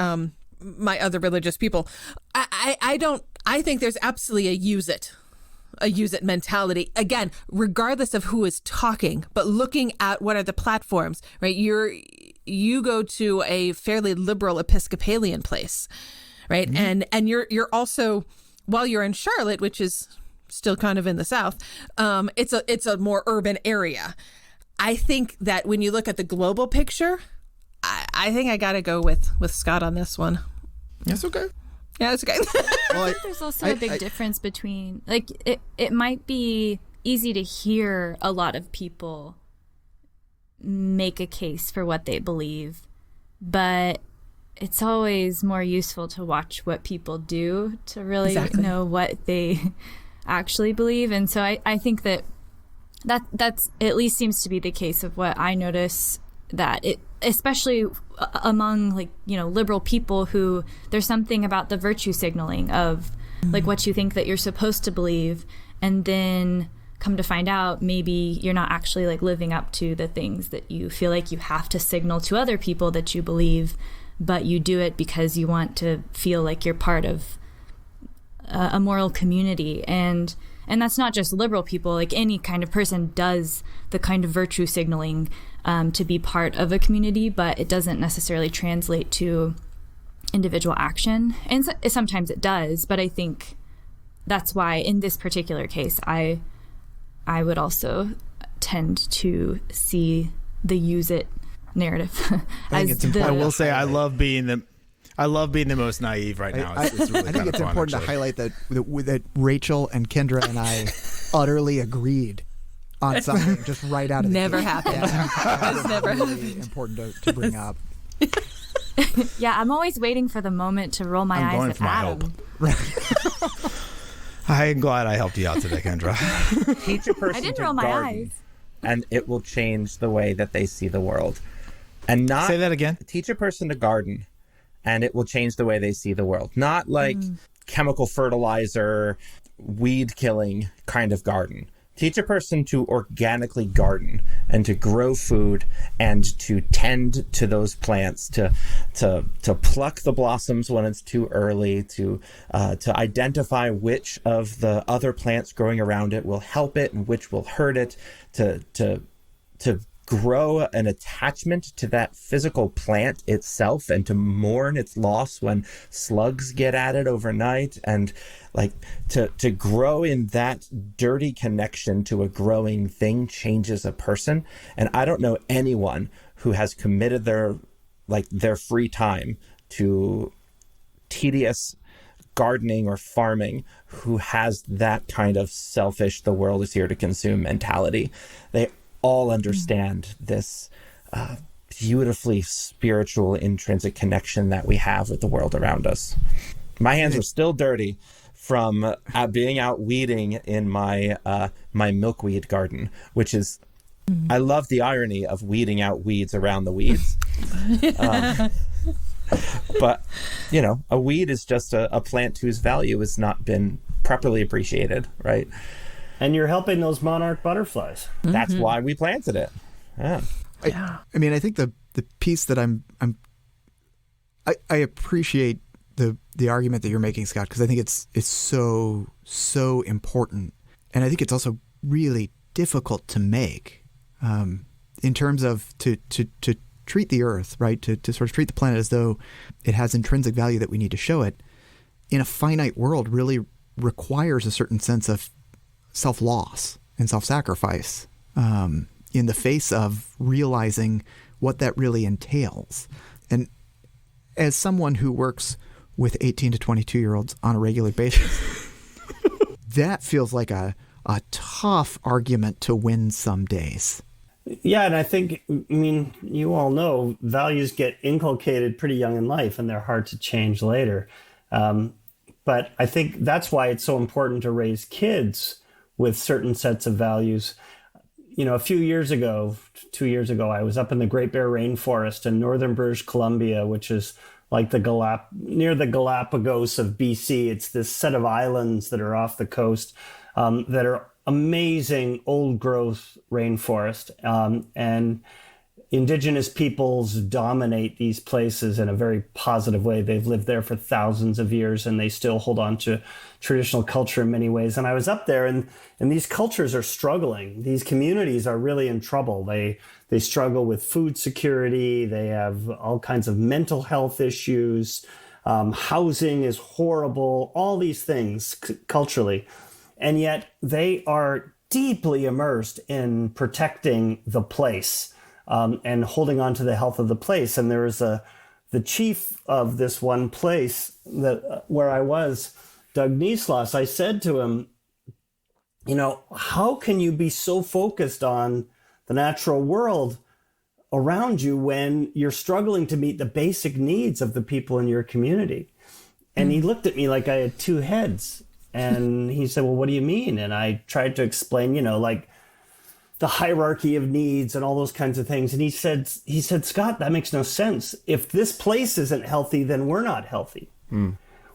my other religious people, I think there's absolutely a use it mentality. Again, regardless of who is talking, but looking at what are the platforms, right? You go to a fairly liberal Episcopalian place, right? Mm-hmm. And you're also, while you're in Charlotte, which is still kind of in the South, it's a more urban area. I think that when you look at the global picture, I think I got to go with Scott on this one. That's okay. Yeah, it's okay. I think there's also a big difference between, like, it might be easy to hear a lot of people make a case for what they believe, but it's always more useful to watch what people do to really know what they actually believe. And so I think that's at least seems to be the case of what I notice, that it, especially among liberal people, who there's something about the virtue signaling of like what you think that you're supposed to believe, and then come to find out maybe you're not actually like living up to the things that you feel like you have to signal to other people that you believe, but you do it because you want to feel like you're part of a moral community. And that's not just liberal people, like any kind of person does the kind of virtue signaling to be part of a community, but it doesn't necessarily translate to individual action. And sometimes it does, but I think that's why in this particular case, I would also tend to see the use it narrative. I will say I love being I love being the most naive right now. It's really I think it's important to highlight that Rachel and Kendra and I utterly agreed on something just right out of the Never gate. happened. Yeah. It's never really happened. important to bring up. Yeah, I'm always waiting for the moment to roll my I'm eyes going at for my Adam. help. I'm glad I helped you out today, Kendra. Teach a person I didn't to roll my garden, eyes. and it will change the way that they see the world. And not Say that again. Teach a person to garden, and it will change the way they see the world. Not like chemical fertilizer, weed killing kind of garden. Teach a person to organically garden and to grow food and to tend to those plants, to pluck the blossoms when it's too early, to identify which of the other plants growing around it will help it and which will hurt it, to grow an attachment to that physical plant itself and to mourn its loss when slugs get at it overnight, and like to grow in that dirty connection to a growing thing changes a person. And I don't know anyone who has committed their free time to tedious gardening or farming who has that kind of selfish, the world is here to consume mentality. They all understand this beautifully spiritual, intrinsic connection that we have with the world around us. My hands are still dirty from being out weeding in my milkweed garden, which is, I love the irony of weeding out weeds around the weeds. But, a weed is just a plant whose value has not been properly appreciated, right? And you're helping those monarch butterflies. That's why we planted it. Yeah. I mean, I think the piece that I appreciate the argument that you're making, Scott, because I think it's so important, and I think it's also really difficult to make in terms of to treat the Earth, right? To sort of treat the planet as though it has intrinsic value that we need to show it in a finite world really requires a certain sense of self-loss and self-sacrifice in the face of realizing what that really entails. And as someone who works with 18 to 22-year-olds on a regular basis, that feels like a tough argument to win some days. Yeah, and I think, you all know values get inculcated pretty young in life, and they're hard to change later. But I think that's why it's so important to raise kids with certain sets of values. A few years ago, 2 years ago, I was up in the Great Bear Rainforest in northern British Columbia, which is like near the Galapagos of BC. It's this set of islands that are off the coast that are amazing old growth rainforest. And indigenous peoples dominate these places in a very positive way. They've lived there for thousands of years, and they still hold on to traditional culture in many ways. And I was up there, and these cultures are struggling. These communities are really in trouble. They struggle with food security. They have all kinds of mental health issues. Housing is horrible, all these things culturally. And yet they are deeply immersed in protecting the place and holding on to the health of the place. And there was the chief of this one place where I was, Doug Niesloss. I said to him, how can you be so focused on the natural world around you when you're struggling to meet the basic needs of the people in your community? And he looked at me like I had two heads. And he said, well, what do you mean? And I tried to explain, like the hierarchy of needs and all those kinds of things. And he said, Scott, that makes no sense. If this place isn't healthy, then we're not healthy.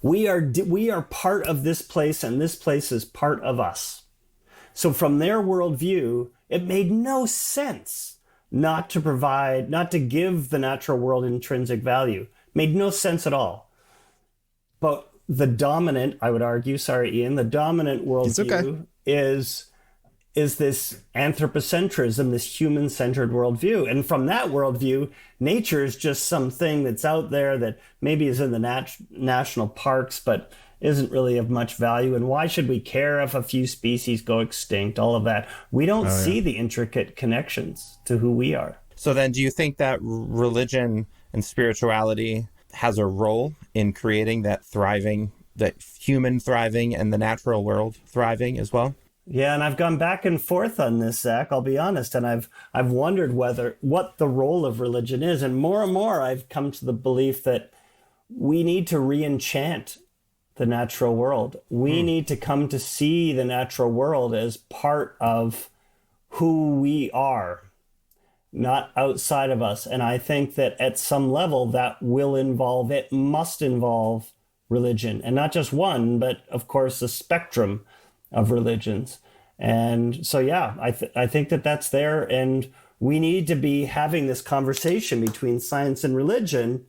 We are part of this place, and this place is part of us. So from their worldview, it made no sense not to give the natural world intrinsic value. Made no sense at all. But the dominant, I would argue, sorry, Ian, the dominant worldview is this anthropocentrism, this human-centered worldview. And from that worldview, nature is just something that's out there that maybe is in the national parks, but isn't really of much value. And why should we care if a few species go extinct? All of that. We don't see the intricate connections to who we are. So then do you think that religion and spirituality has a role in creating that human thriving and the natural world thriving as well? Yeah, and I've gone back and forth on this, Zach, I'll be honest, and I've wondered what the role of religion is, and more I've come to the belief that we need to re-enchant the natural world. We need to come to see the natural world as part of who we are, not outside of us. And I think that at some level that must involve religion, and not just one, but of course a spectrum of religions. And so, yeah, I think that that's there, and we need to be having this conversation between science and religion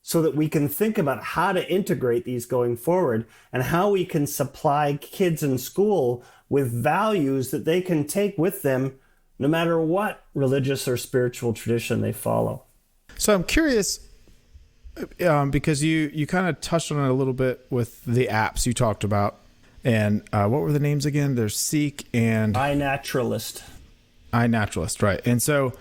so that we can think about how to integrate these going forward and how we can supply kids in school with values that they can take with them no matter what religious or spiritual tradition they follow. So I'm curious, because you kind of touched on it a little bit with the apps you talked about. And what were the names again? There's Seek and iNaturalist. iNaturalist, right. And so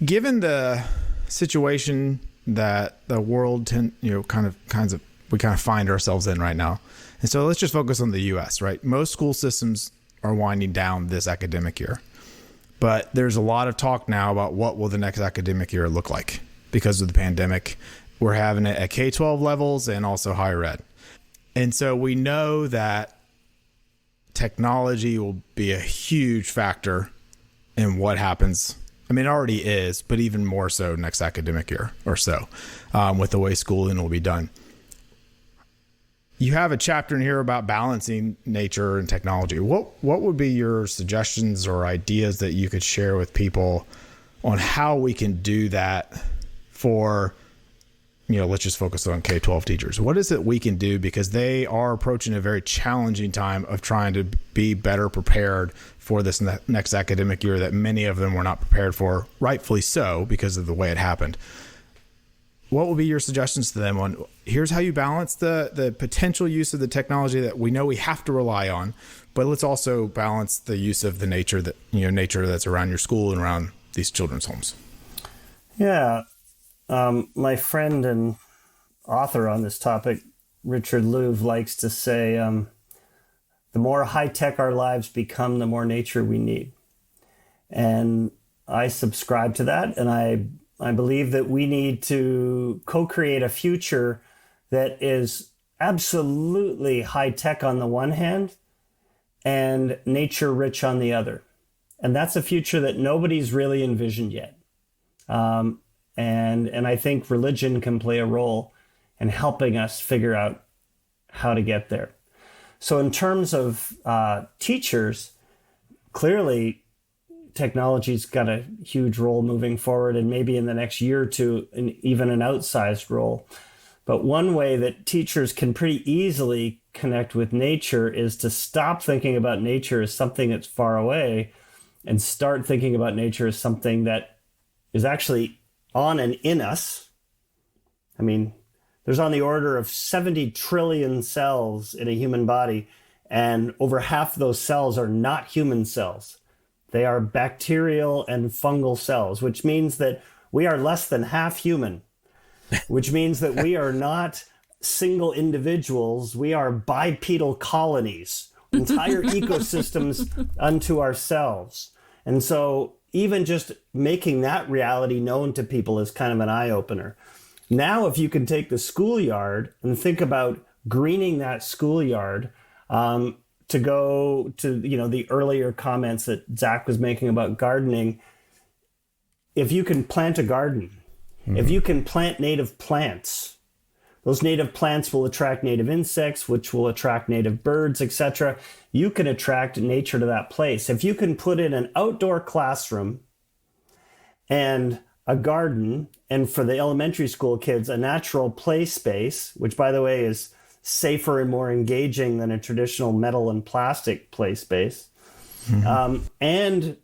given the situation that the world we kind of find ourselves in right now. And so let's just focus on the US, right? Most school systems are winding down this academic year. But there's a lot of talk now about what will the next academic year look like because of the pandemic. We're having it at K-12 levels and also higher ed. And so we know that technology will be a huge factor in what happens. I mean, it already is, but even more so next academic year or so, with the way schooling will be done. You have a chapter in here about balancing nature and technology. What would be your suggestions or ideas that you could share with people on how we can do that for, let's just focus on K-12 teachers. What is it we can do, because they are approaching a very challenging time of trying to be better prepared for this next academic year that many of them were not prepared for, rightfully so, because of the way it happened. What would be your suggestions to them on here's how you balance the potential use of the technology that we know we have to rely on, but let's also balance the use of the nature that's around your school and around these children's homes? Yeah. My friend and author on this topic, Richard Louv, likes to say, the more high-tech our lives become, the more nature we need. And I subscribe to that, and I believe that we need to co-create a future that is absolutely high-tech on the one hand and nature-rich on the other. And that's a future that nobody's really envisioned yet. And I think religion can play a role in helping us figure out how to get there. So in terms of teachers, clearly technology's got a huge role moving forward, and maybe in the next year or two, even an outsized role. But one way that teachers can pretty easily connect with nature is to stop thinking about nature as something that's far away and start thinking about nature as something that is actually on and in us. I mean, there's on the order of 70 trillion cells in a human body, and over half those cells are not human cells. They are bacterial and fungal cells, which means that we are less than half human, which means that we are not single individuals. We are bipedal colonies, entire ecosystems unto ourselves. And so even just making that reality known to people is kind of an eye-opener. Now, if you can take the schoolyard and think about greening that schoolyard, to go to, the earlier comments that Zach was making about gardening, if you can plant a garden, if you can plant native plants, those native plants will attract native insects, which will attract native birds, etc. You can attract nature to that place. If you can put in an outdoor classroom and a garden, and for the elementary school kids, a natural play space, which, by the way, is safer and more engaging than a traditional metal and plastic play space. And,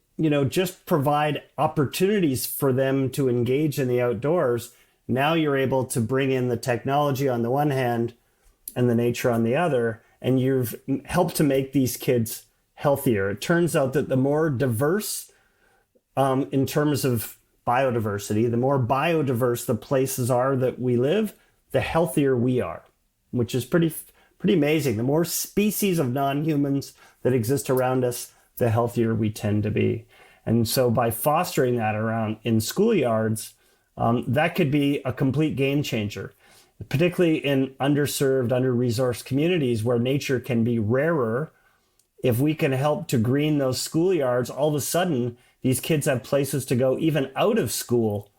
just provide opportunities for them to engage in the outdoors. Now you're able to bring in the technology on the one hand and the nature on the other, and you've helped to make these kids healthier. It turns out that the more diverse, in terms of biodiversity. The more biodiverse the places are that we live, the healthier we are, which is pretty amazing. The more species of non-humans that exist around us, the healthier we tend to be. And so by fostering that around in schoolyards, that could be a complete game changer, particularly in underserved, under-resourced communities where nature can be rarer. If we can help to green those schoolyards, all of a sudden, these kids have places to go even out of school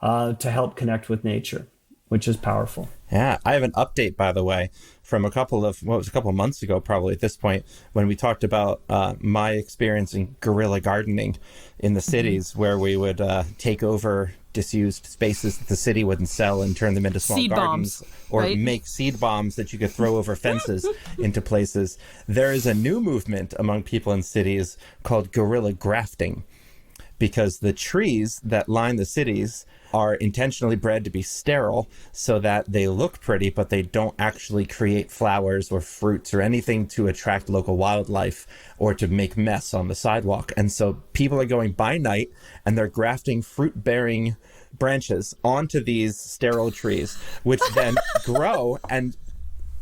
to help connect with nature, which is powerful. Yeah, I have an update, by the way, from a couple of months ago, probably at this point, when we talked about my experience in guerrilla gardening in the cities, where we would take over disused spaces that the city wouldn't sell and turn them into small seed gardens, bombs, or right? make seed bombs that you could throw over fences into places. There is a new movement among people in cities called guerrilla grafting, because the trees that line the cities are intentionally bred to be sterile so that they look pretty, but they don't actually create flowers or fruits or anything to attract local wildlife or to make mess on the sidewalk. And so people are going by night and they're grafting fruit-bearing branches onto these sterile trees, which then grow, and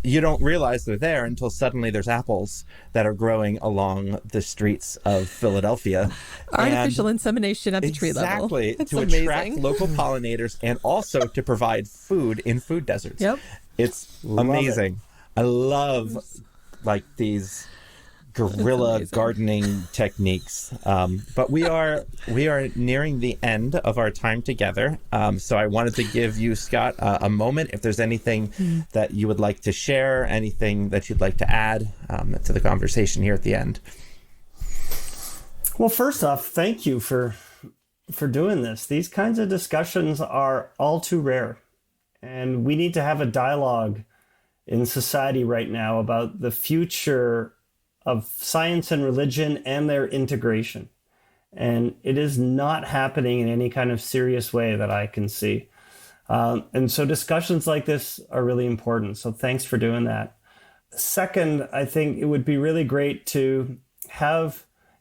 you don't realize they're there until suddenly there's apples that are growing along the streets of Philadelphia. Artificial insemination at the tree level. Exactly, It's to amazing. attract local pollinators and also to provide food in food deserts. Yep. It's amazing. I love these guerrilla gardening techniques. But we are nearing the end of our time together. So I wanted to give you, Scott, a moment. If there's anything that you would like to share, anything that you'd like to add to the conversation here at the end. Well, first off, thank you for doing this. These kinds of discussions are all too rare. And we need to have a dialogue in society right now about the future of science and religion and their integration. And it is not happening in any kind of serious way that I can see. And so discussions like this are really important. So thanks for doing that. Second, I think it would be really great to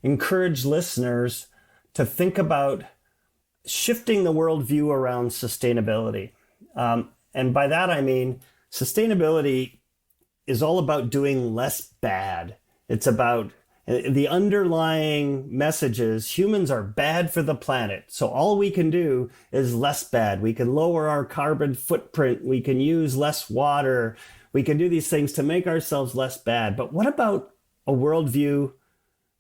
encourage listeners to think about shifting the worldview around sustainability. And by that, I mean, sustainability is all about doing less bad. It's about the underlying messages. Humans are bad for the planet. So all we can do is less bad. We can lower our carbon footprint. We can use less water. We can do these things to make ourselves less bad. But what about a worldview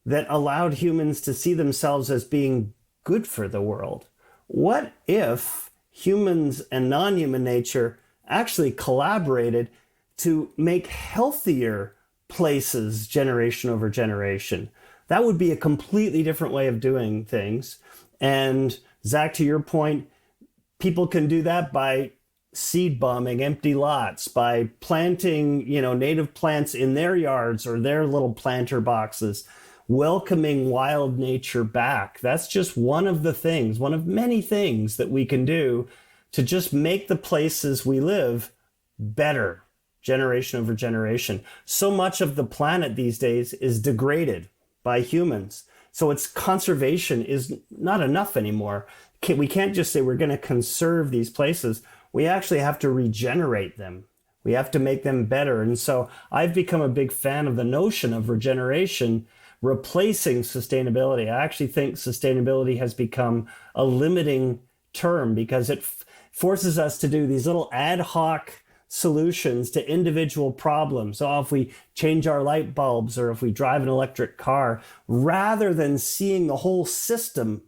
that allowed humans to see themselves as being good for the world? What if humans and non-human nature actually collaborated to make healthier places generation over generation? That would be a completely different way of doing things. And Zach, to your point, people can do that by seed bombing empty lots, by planting, native plants in their yards or their little planter boxes, welcoming wild nature back. That's just one of many things that we can do to just make the places we live better, generation over generation. So much of the planet these days is degraded by humans. So its conservation is not enough anymore. We can't just say we're going to conserve these places. We actually have to regenerate them. We have to make them better. And so I've become a big fan of the notion of regeneration replacing sustainability. I actually think sustainability has become a limiting term because it forces us to do these little ad hoc solutions to individual problems. So if we change our light bulbs or if we drive an electric car, rather than seeing the whole system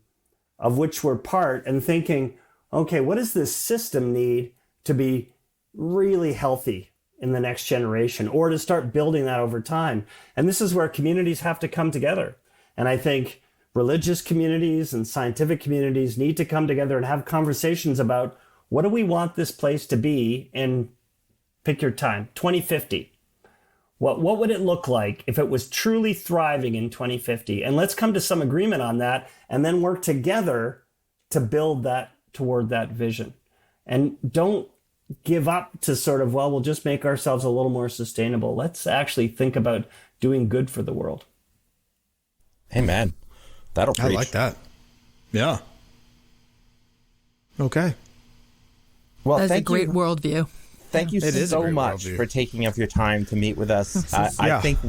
of which we're part and thinking, okay, what does this system need to be really healthy in the next generation, or to start building that over time? And this is where communities have to come together. And I think religious communities and scientific communities need to come together and have conversations about what do we want this place to be in, pick your time, 2050. What would it look like if it was truly thriving in 2050? And let's come to some agreement on that and then work together to build that toward that vision. And don't give up to sort of, well, we'll just make ourselves a little more sustainable. Let's actually think about doing good for the world. Hey, man, that'll preach. I like that. Yeah. Okay. Well, That's a thank great you. worldview. Thank you It is a so great much worldview. for taking up your time to meet with us. I Yeah. think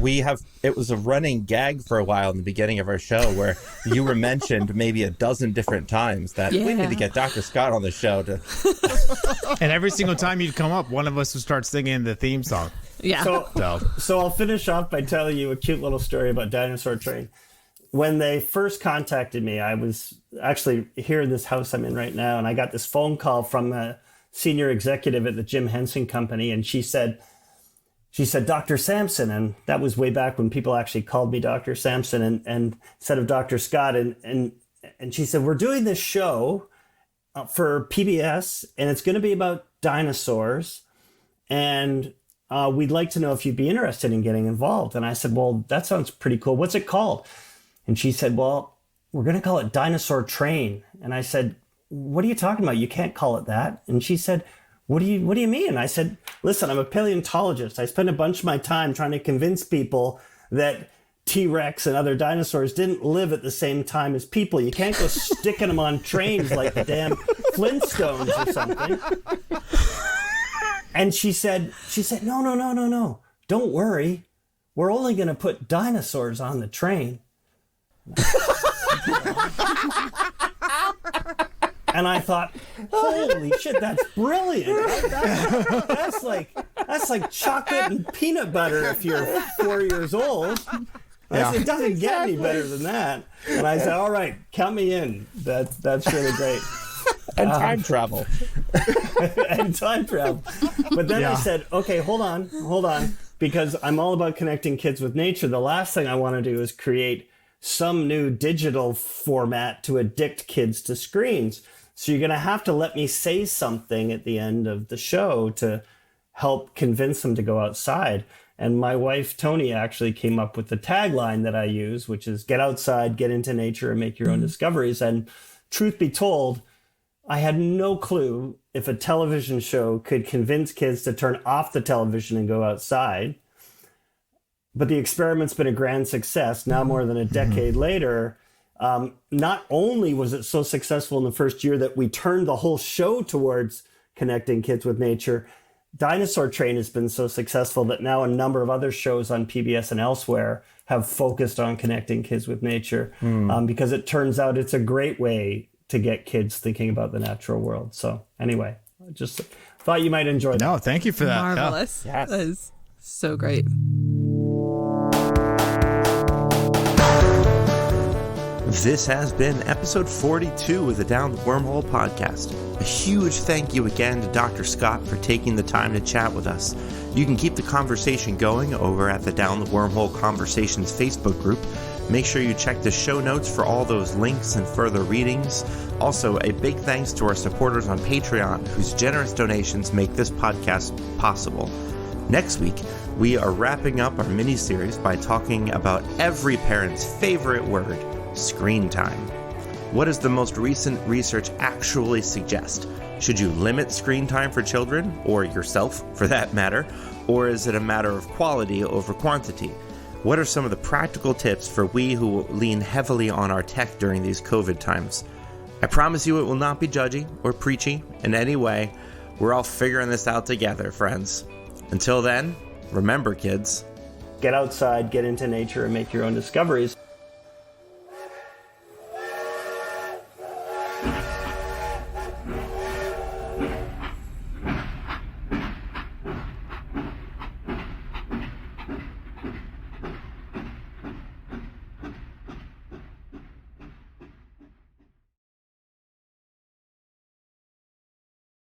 it was a running gag for a while in the beginning of our show where you were mentioned maybe a dozen different times that we need to get Dr. Scott on the show to. And every single time you'd come up, one of us would start singing the theme song. Yeah. So I'll finish off by telling you a cute little story about Dinosaur Train. When they first contacted me, I was actually here in this house I'm in right now, and I got this phone call from a senior executive at the Jim Henson Company, and she said, Dr. Sampson, and that was way back when people actually called me Dr. Sampson and instead of Dr. Scott, and she said, we're doing this show for PBS, and it's going to be about dinosaurs, and we'd like to know if you'd be interested in getting involved. And I said, well, that sounds pretty cool. What's it called? And she said, well, we're going to call it Dinosaur Train. And I said, what are you talking about? You can't call it that. And she said, what do you mean? And I said, listen, I'm a paleontologist. I spend a bunch of my time trying to convince people that T-Rex and other dinosaurs didn't live at the same time as people. You can't go sticking them on trains like the damn Flintstones or something. And she said, no. Don't worry. We're only going to put dinosaurs on the train. And I thought, holy shit, that's brilliant. That's like chocolate and peanut butter if you're 4 years old. It doesn't get any better than that. And I said, all right, count me in. That's really great. And time travel. And time travel. But then I said, okay, hold on. Because I'm all about connecting kids with nature. The last thing I want to do is create some new digital format to addict kids to screens. So you're going to have to let me say something at the end of the show to help convince them to go outside. And my wife, Tony, actually came up with the tagline that I use, which is get outside, get into nature, and make your own discoveries. And truth be told, I had no clue if a television show could convince kids to turn off the television and go outside. But the experiment's been a grand success. Now, more than a decade later, not only was it so successful in the first year that we turned the whole show towards connecting kids with nature, Dinosaur Train has been so successful that now a number of other shows on PBS and elsewhere have focused on connecting kids with nature because it turns out it's a great way to get kids thinking about the natural world. So anyway, I just thought you might enjoy that. No, thank you for that. Marvelous. Yeah. Yes. That is so great. This has been episode 42 of the Down the Wormhole podcast. A huge thank you again to Dr. Scott for taking the time to chat with us. You can keep the conversation going over at the Down the Wormhole Conversations Facebook group. Make sure you check the show notes for all those links and further readings. Also, a big thanks to our supporters on Patreon, whose generous donations make this podcast possible. Next week, we are wrapping up our mini-series by talking about every parent's favorite word, screen time. What does the most recent research actually suggest? Should you limit screen time for children, or yourself for that matter, or is it a matter of quality over quantity? What are some of the practical tips for we who lean heavily on our tech during these COVID times? I promise you it will not be judgy or preachy in any way. We're all figuring this out together, friends. Until then, remember, kids, Get outside, get into nature, and make your own discoveries.